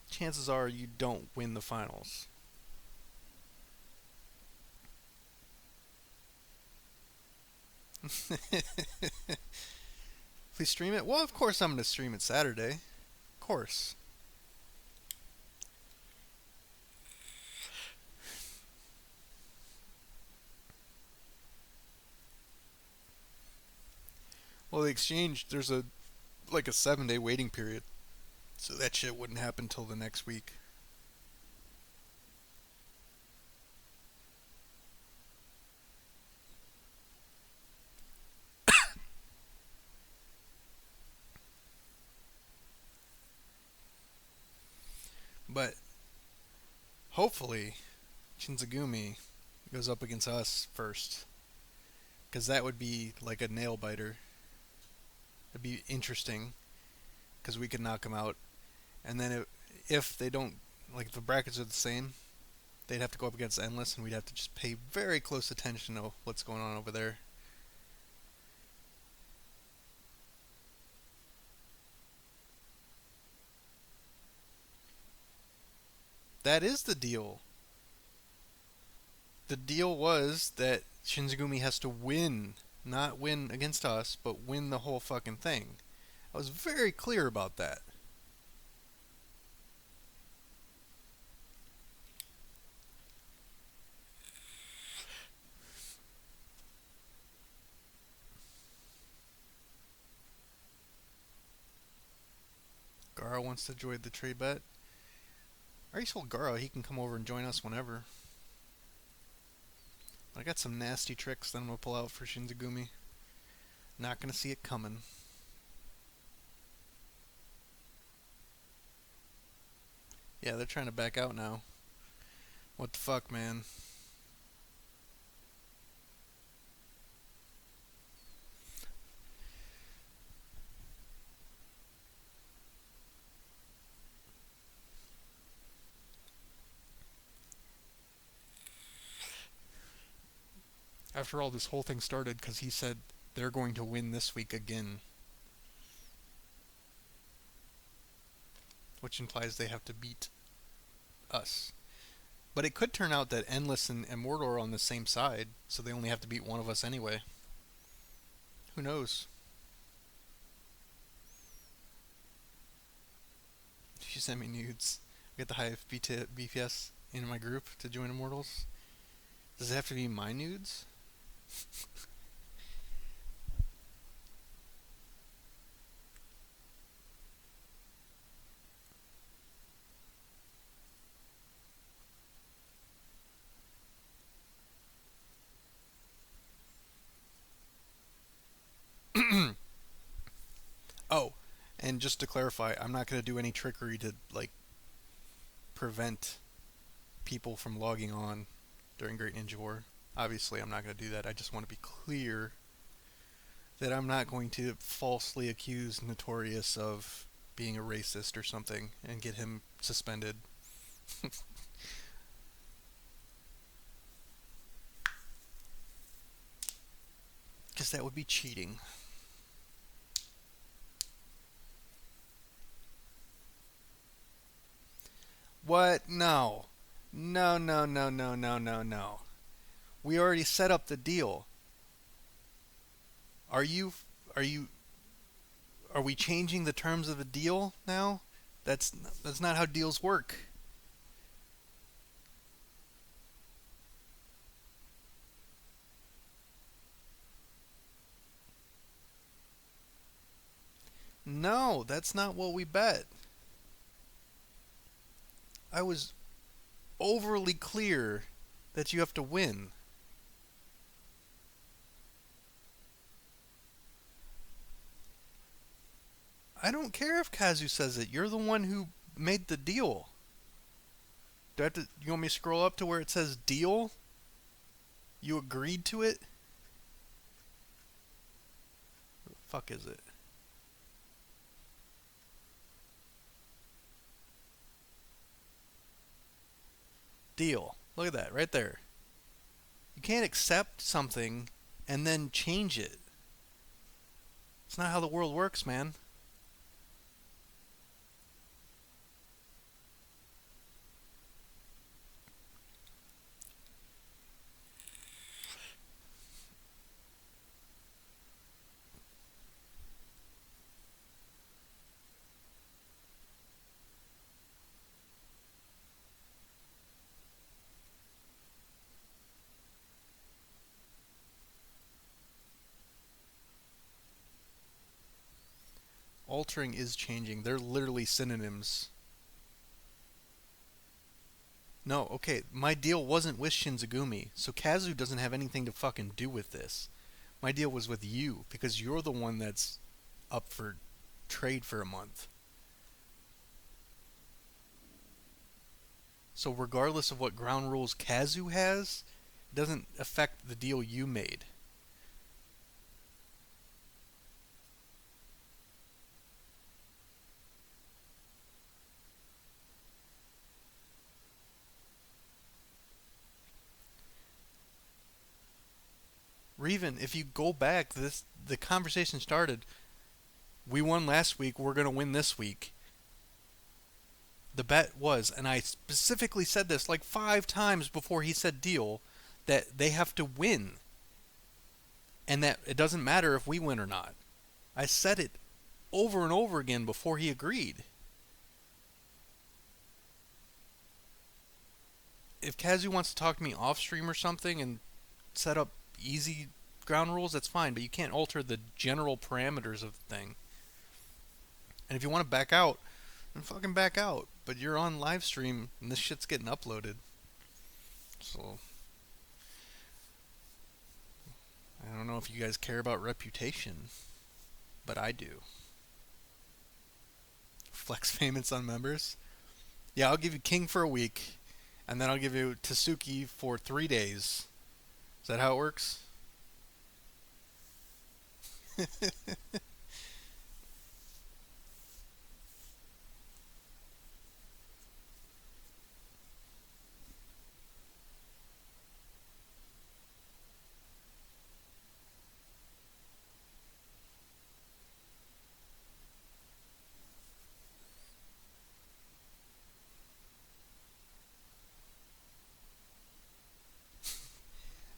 Chances are you don't win the finals. Please stream it? Well, of course I'm going to stream it Saturday. Of course. Well, the exchange, there's a like a 7-day waiting period. So that shit wouldn't happen till the next week. But hopefully, Shinzagumi goes up against us first. Because that would be like a nail biter. It'd be interesting. Because we could knock him out. And then if they don't, like if the brackets are the same, they'd have to go up against Endless, and we'd have to just pay very close attention to what's going on over there. That is the deal. The deal was that Shinzagumi has to win, not win against us, but win the whole fucking thing. I was very clear about that. Gara wants to join the trade bet. I already told Gara he can come over and join us whenever. I got some nasty tricks that I'm gonna pull out for Shinzagumi. Not gonna see it coming. Yeah, they're trying to back out now. What the fuck, man? After all, this whole thing started because he said they're going to win this week again, Which implies they have to beat us. But it could turn out that Endless and Mordor are on the same side, so they only have to beat one of us anyway. Who knows? She sent me nudes. I get the high BPS in my group to join Immortals. Does it have to be my nudes? Oh, And just to clarify, I'm not going to do any trickery to like prevent people from logging on during Great Ninja War. Obviously, I'm not going to do that. I just want to be clear that I'm not going to falsely accuse Notorious of being a racist or something and get him suspended. Because that would be cheating. What? No. No, no, no, no, no, no, no. We already set up the deal. Are you are you are we changing the terms of a deal now? That's that's not how deals work. No, that's not what we bet. I was overly clear that you have to win. I don't care if Kazu says it. You're the one who made the deal. Do I have to, you want me to scroll up to where it says deal? You agreed to it? What the fuck is it? Deal. Look at that right there. You can't accept something and then change it. It's not how the world works, man. Altering is changing. They're literally synonyms. No, okay, my deal wasn't with Shinzagumi, so Kazu doesn't have anything to fucking do with this. My deal was with you, because you're the one that's up for trade for a month. So regardless of what ground rules Kazu has, it doesn't affect the deal you made. Reven, if you go back, this the conversation started. We won last week. We're gonna win this week. The bet was, and I specifically said this like 5 times before he said deal, that they have to win, and that it doesn't matter if we win or not. I said it over and over again before he agreed. If Kazu wants to talk to me off stream or something and set up easy ground rules, that's fine, but you can't alter the general parameters of the thing. And if you want to back out, then fucking back out. But you're on live stream and this shit's getting uploaded. So I don't know if you guys care about reputation, but I do. Flex payments on members. Yeah, I'll give you King for a week, and then I'll give you Tasuki for 3 days. Is that how it works?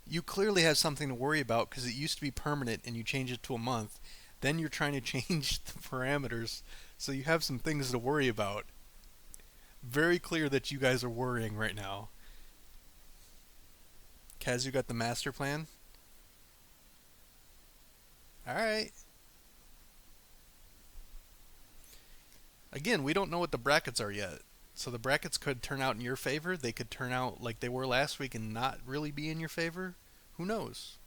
You clearly have something to worry about because it used to be permanent and you change it to a month. Then you're trying to change the parameters, so you have some things to worry about. Very clear that you guys are worrying right now. Kaz, you got the master plan? Alright. Again, we don't know what the brackets are yet. So the brackets could turn out in your favor. They could turn out like they were last week and not really be in your favor. Who knows?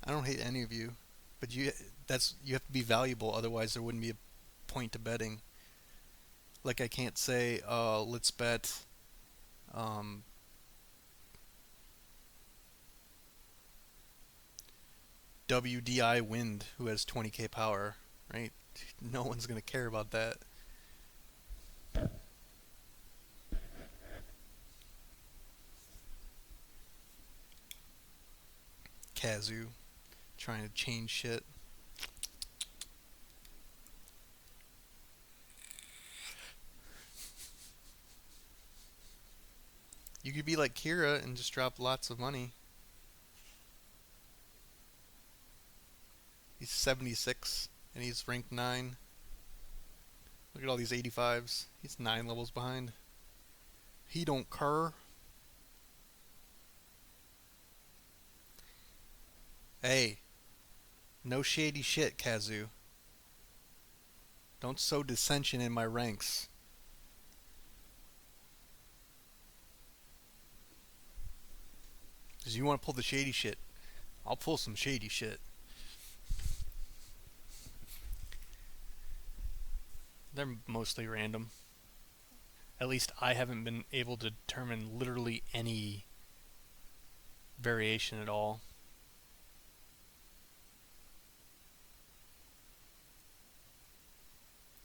I don't hate any of you, but you have to be valuable. Otherwise, there wouldn't be a point to betting. Like I can't say, let's bet um, WDI Wind, who has 20k power, right? No one's gonna care about that. Kazu trying to change shit. You could be like Kira and just drop lots of money. He's 76 and he's ranked 9. Look at all these 85s. He's 9 levels behind. He don't care. Hey, no shady shit, Kazu. Don't sow dissension in my ranks. Because you want to pull the shady shit. I'll pull some shady shit. They're mostly random. At least I haven't been able to determine literally any variation at all.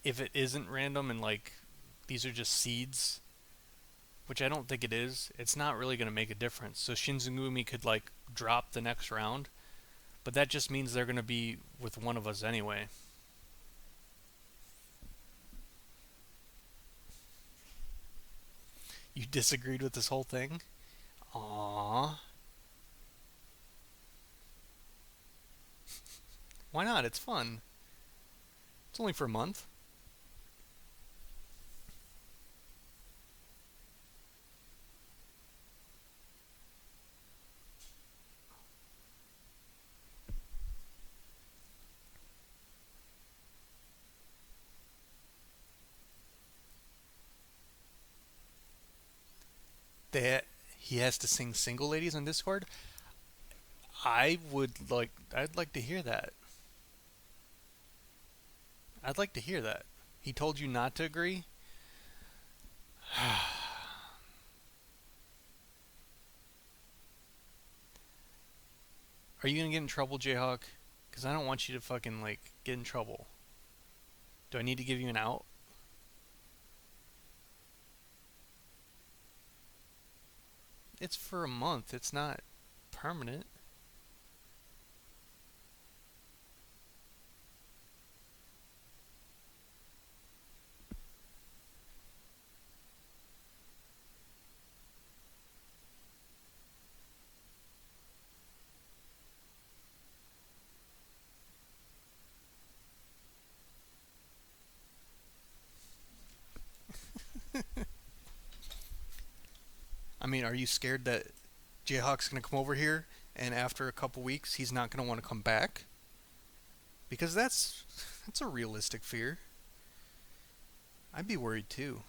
If it isn't random and like these are just seeds, which I don't think it is, it's not really going to make a difference. So Shinzugumi could like drop the next round, but that just means they're going to be with one of us anyway. You disagreed with this whole thing? Aww. Why not? It's fun. It's only for a month. They, he has to sing single ladies on Discord. I'd like to hear that. I'd like to hear that. He told you not to agree? Are you gonna get in trouble, Jayhawk? Because I don't want you to fucking, like, get in trouble. Do I need to give you an out? It's for a month. It's not permanent. I mean, are you scared that Jayhawk's gonna come over here and after a couple weeks he's not gonna want to come back? Because that's a realistic fear. I'd be worried too.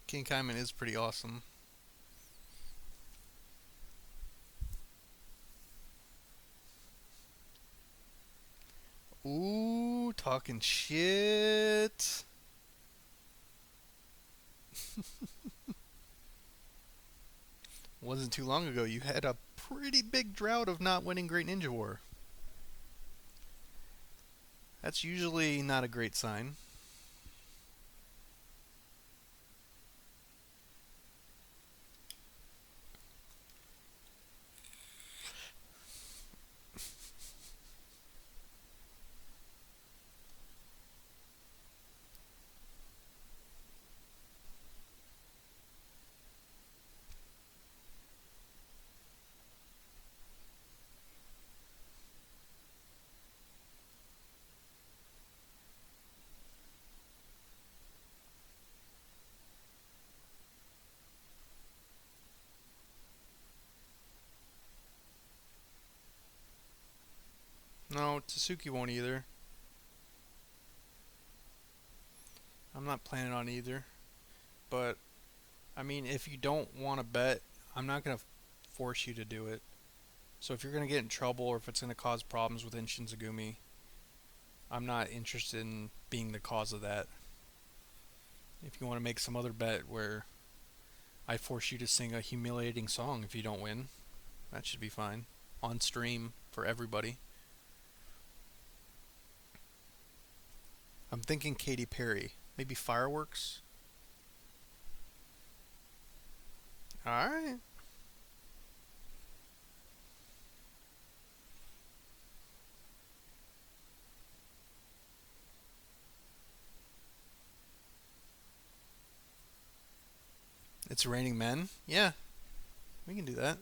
King Kaiman is pretty awesome. Ooh, talking shit. Wasn't too long ago you had a pretty big drought of not winning Great Ninja War. That's usually not a great sign. No, Tasuki won't either. I'm not planning on either. But I mean, if you don't want to bet, I'm not gonna force you to do it. So if you're gonna get in trouble or if it's gonna cause problems within Shinzagumi, I'm not interested in being the cause of that. If you want to make some other bet where I force you to sing a humiliating song if you don't win, that should be fine. On stream for everybody. I'm thinking Katy Perry. Maybe fireworks? Alright. It's raining men? Yeah, we can do that.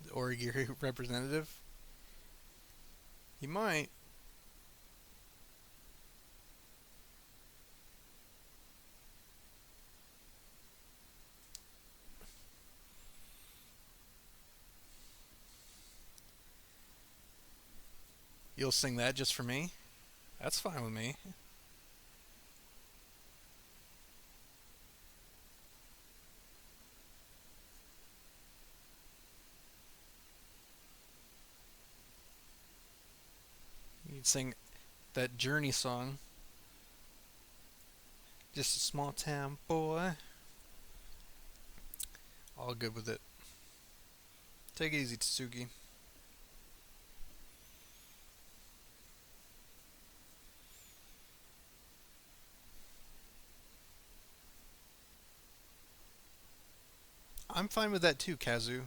The Origiri representative? He might. You'll sing that just for me? That's fine with me. You'd sing that Journey song. Just a small town boy. All good with it. Take it easy, Tsugi. I'm fine with that too, Kazu.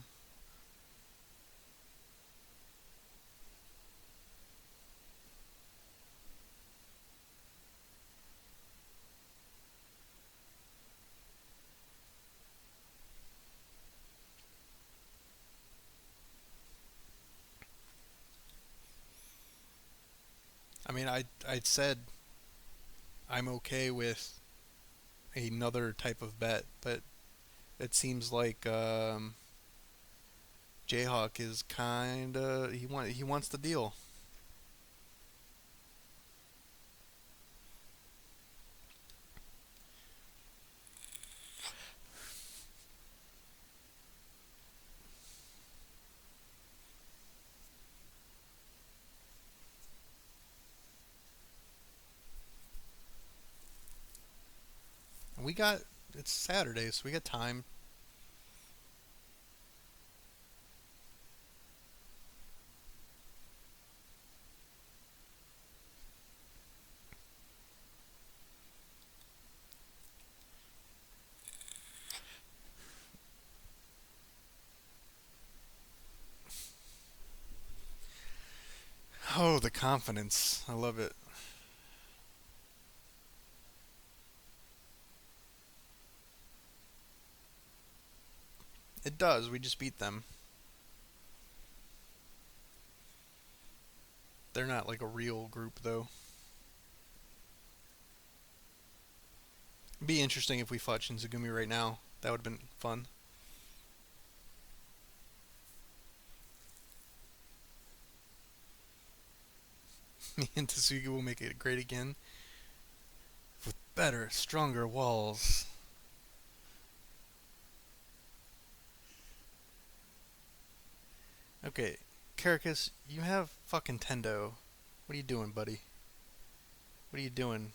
I mean, I said I'm okay with another type of bet, but it seems like Jayhawk is kinda he wants the deal. We got it's Saturday, so we got time. Oh, the confidence. I love it. It does. We just beat them. They're not like a real group though. It'd be interesting if we fought Shinzagumi right now. That would have been fun. Me and Tasugi will make it great again with better, stronger walls. Okay, Caracas, you have fucking Tendo. What are you doing, buddy? What are you doing?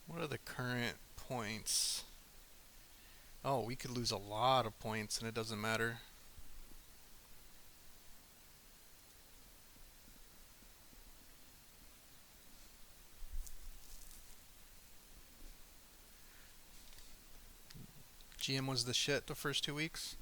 What are the current points? Oh, we could lose a lot of points and it doesn't matter. GM was the shit the first 2 weeks.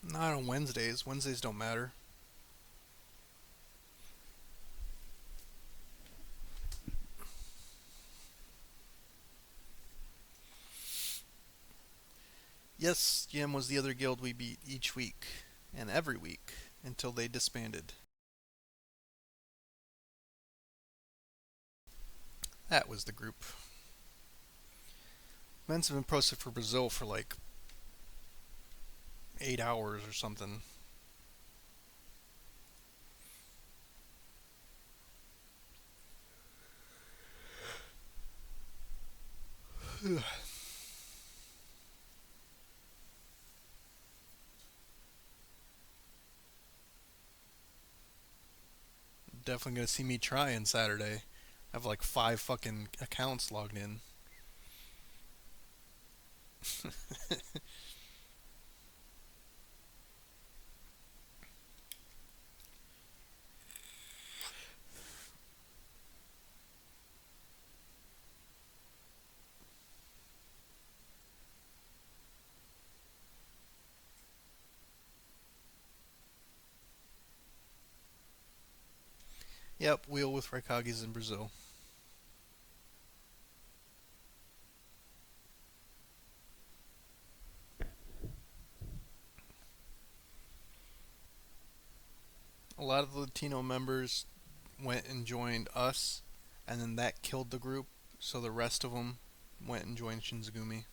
Not on Wednesdays. Wednesdays don't matter. Yes, GM was the other guild we beat each week and every week until they disbanded. That was the group. Men's have been posted for Brazil for like 8 hours or something. Definitely gonna see me trying Saturday. I have like 5 fucking accounts logged in. Yep, wheel with Raikages in Brazil. A lot of the Latino members went and joined us, and then that killed the group. So the rest of them went and joined Shinzagumi.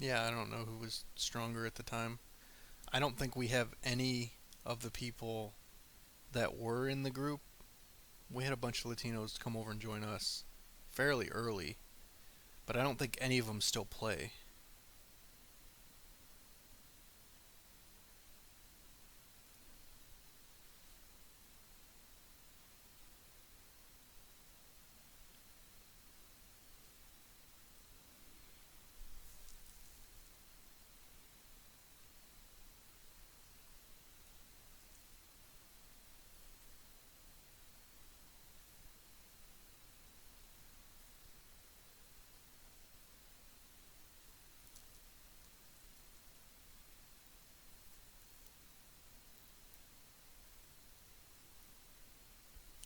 Yeah, I don't know who was stronger at the time. I don't think we have any of the people that were in the group. We had a bunch of Latinos come over and join us fairly early, but I don't think any of them still play.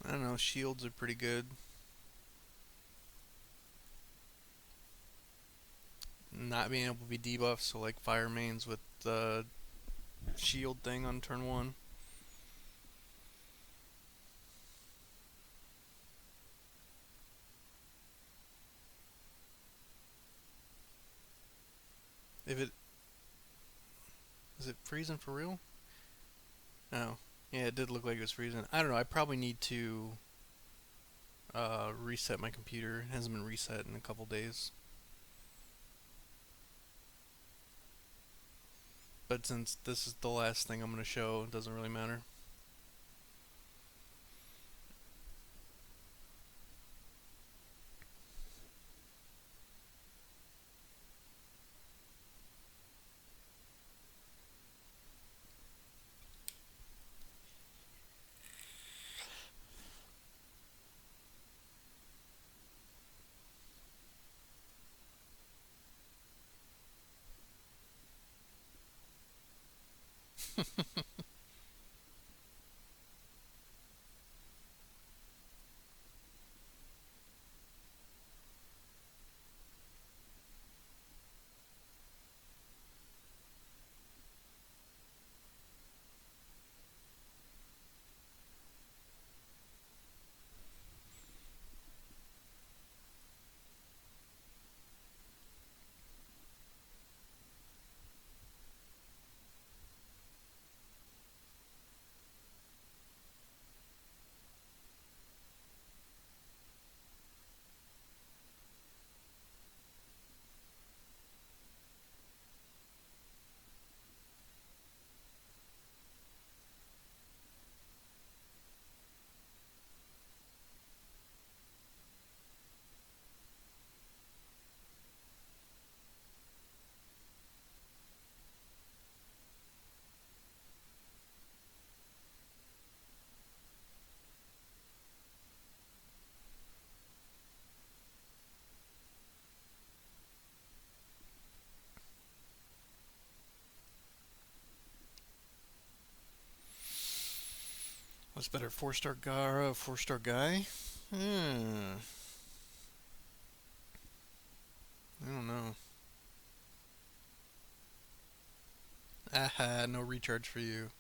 I don't know, shields are pretty good. Not being able to be debuffed, so like fire mains with the shield thing on turn one. If it is it freezing for real? Oh, yeah, it did look like it was freezing. I don't know. I probably need to reset my computer. It hasn't been reset in a couple days. But since this is the last thing I'm gonna show, it doesn't really matter. What's better, 4-star Gara, 4-star guy? Hmm. I don't know. Aha, no recharge for you.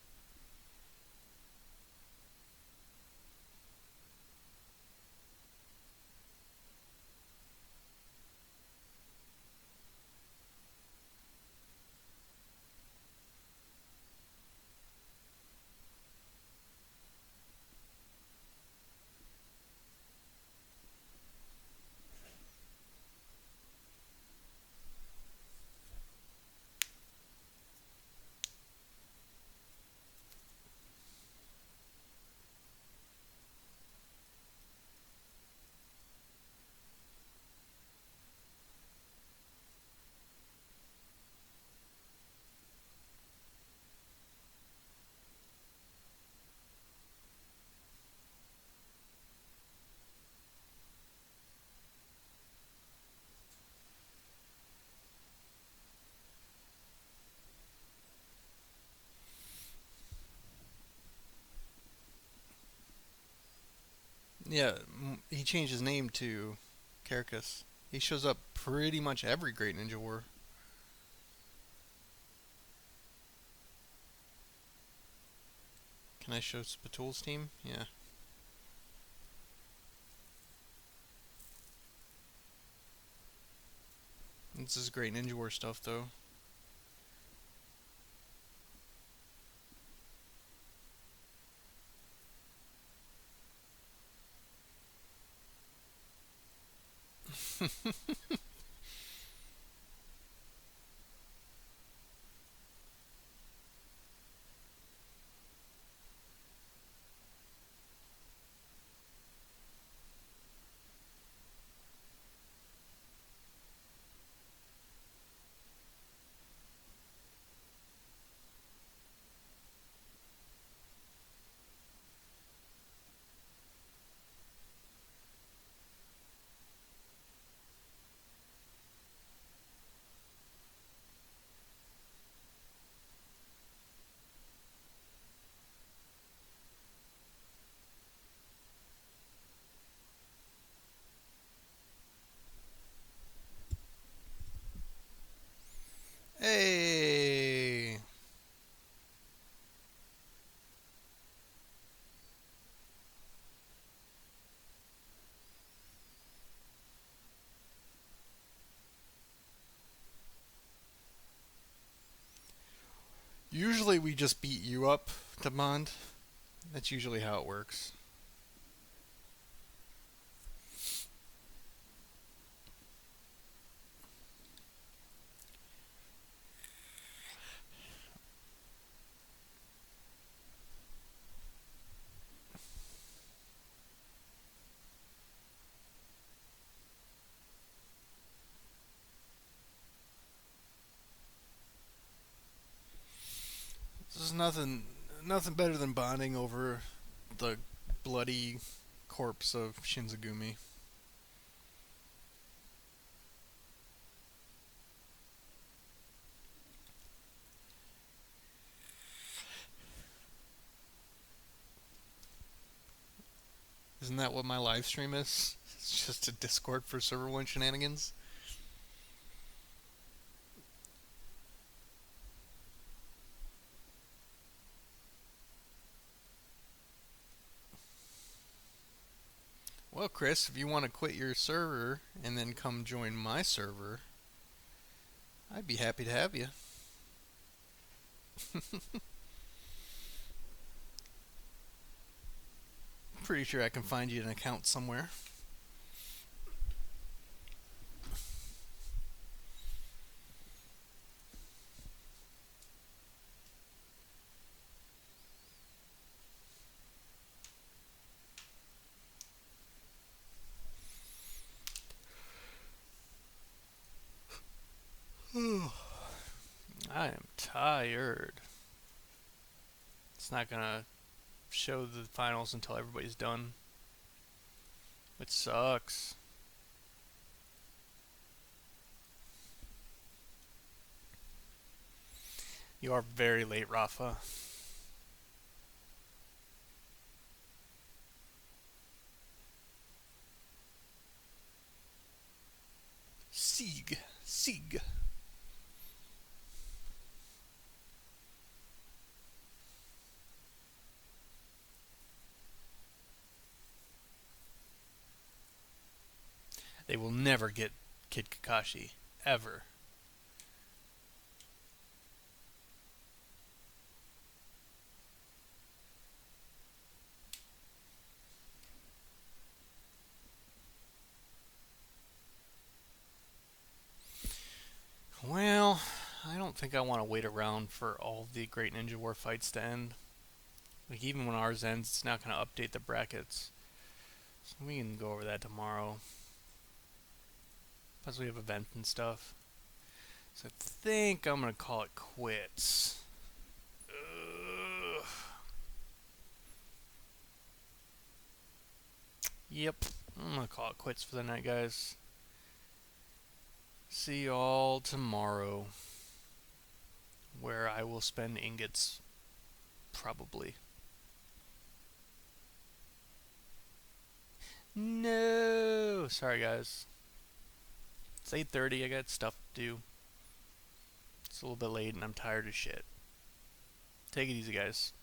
Yeah, he changed his name to Caracas. He shows up pretty much every Great Ninja War. Can I show Spatool's team? Yeah. This is Great Ninja War stuff, though. Hey! Usually we just beat you up, Demand. That's usually how it works. This is nothing better than bonding over the bloody corpse of Shinzagumi. Isn't that what my live stream is? It's just a Discord for server one shenanigans. Well, Chris, if you want to quit your server and then come join my server, I'd be happy to have you. Pretty sure I can find you an account somewhere. I am tired. It's not gonna show the finals until everybody's done. It sucks. You are very late, Rafa. Sieg. They will never get Kid Kakashi. Ever. Well, I don't think I want to wait around for all the Great Ninja War fights to end. Like, even when ours ends, it's not going to update the brackets. So we can go over that tomorrow. Plus, we have events and stuff. So I think I'm going to call it quits. Ugh. Yep. I'm going to call it quits for the night, guys. See y'all tomorrow. Where I will spend ingots. Probably. No! Sorry, guys. It's 8:30. I got stuff to do. It's a little bit late and I'm tired as shit. Take it easy, guys.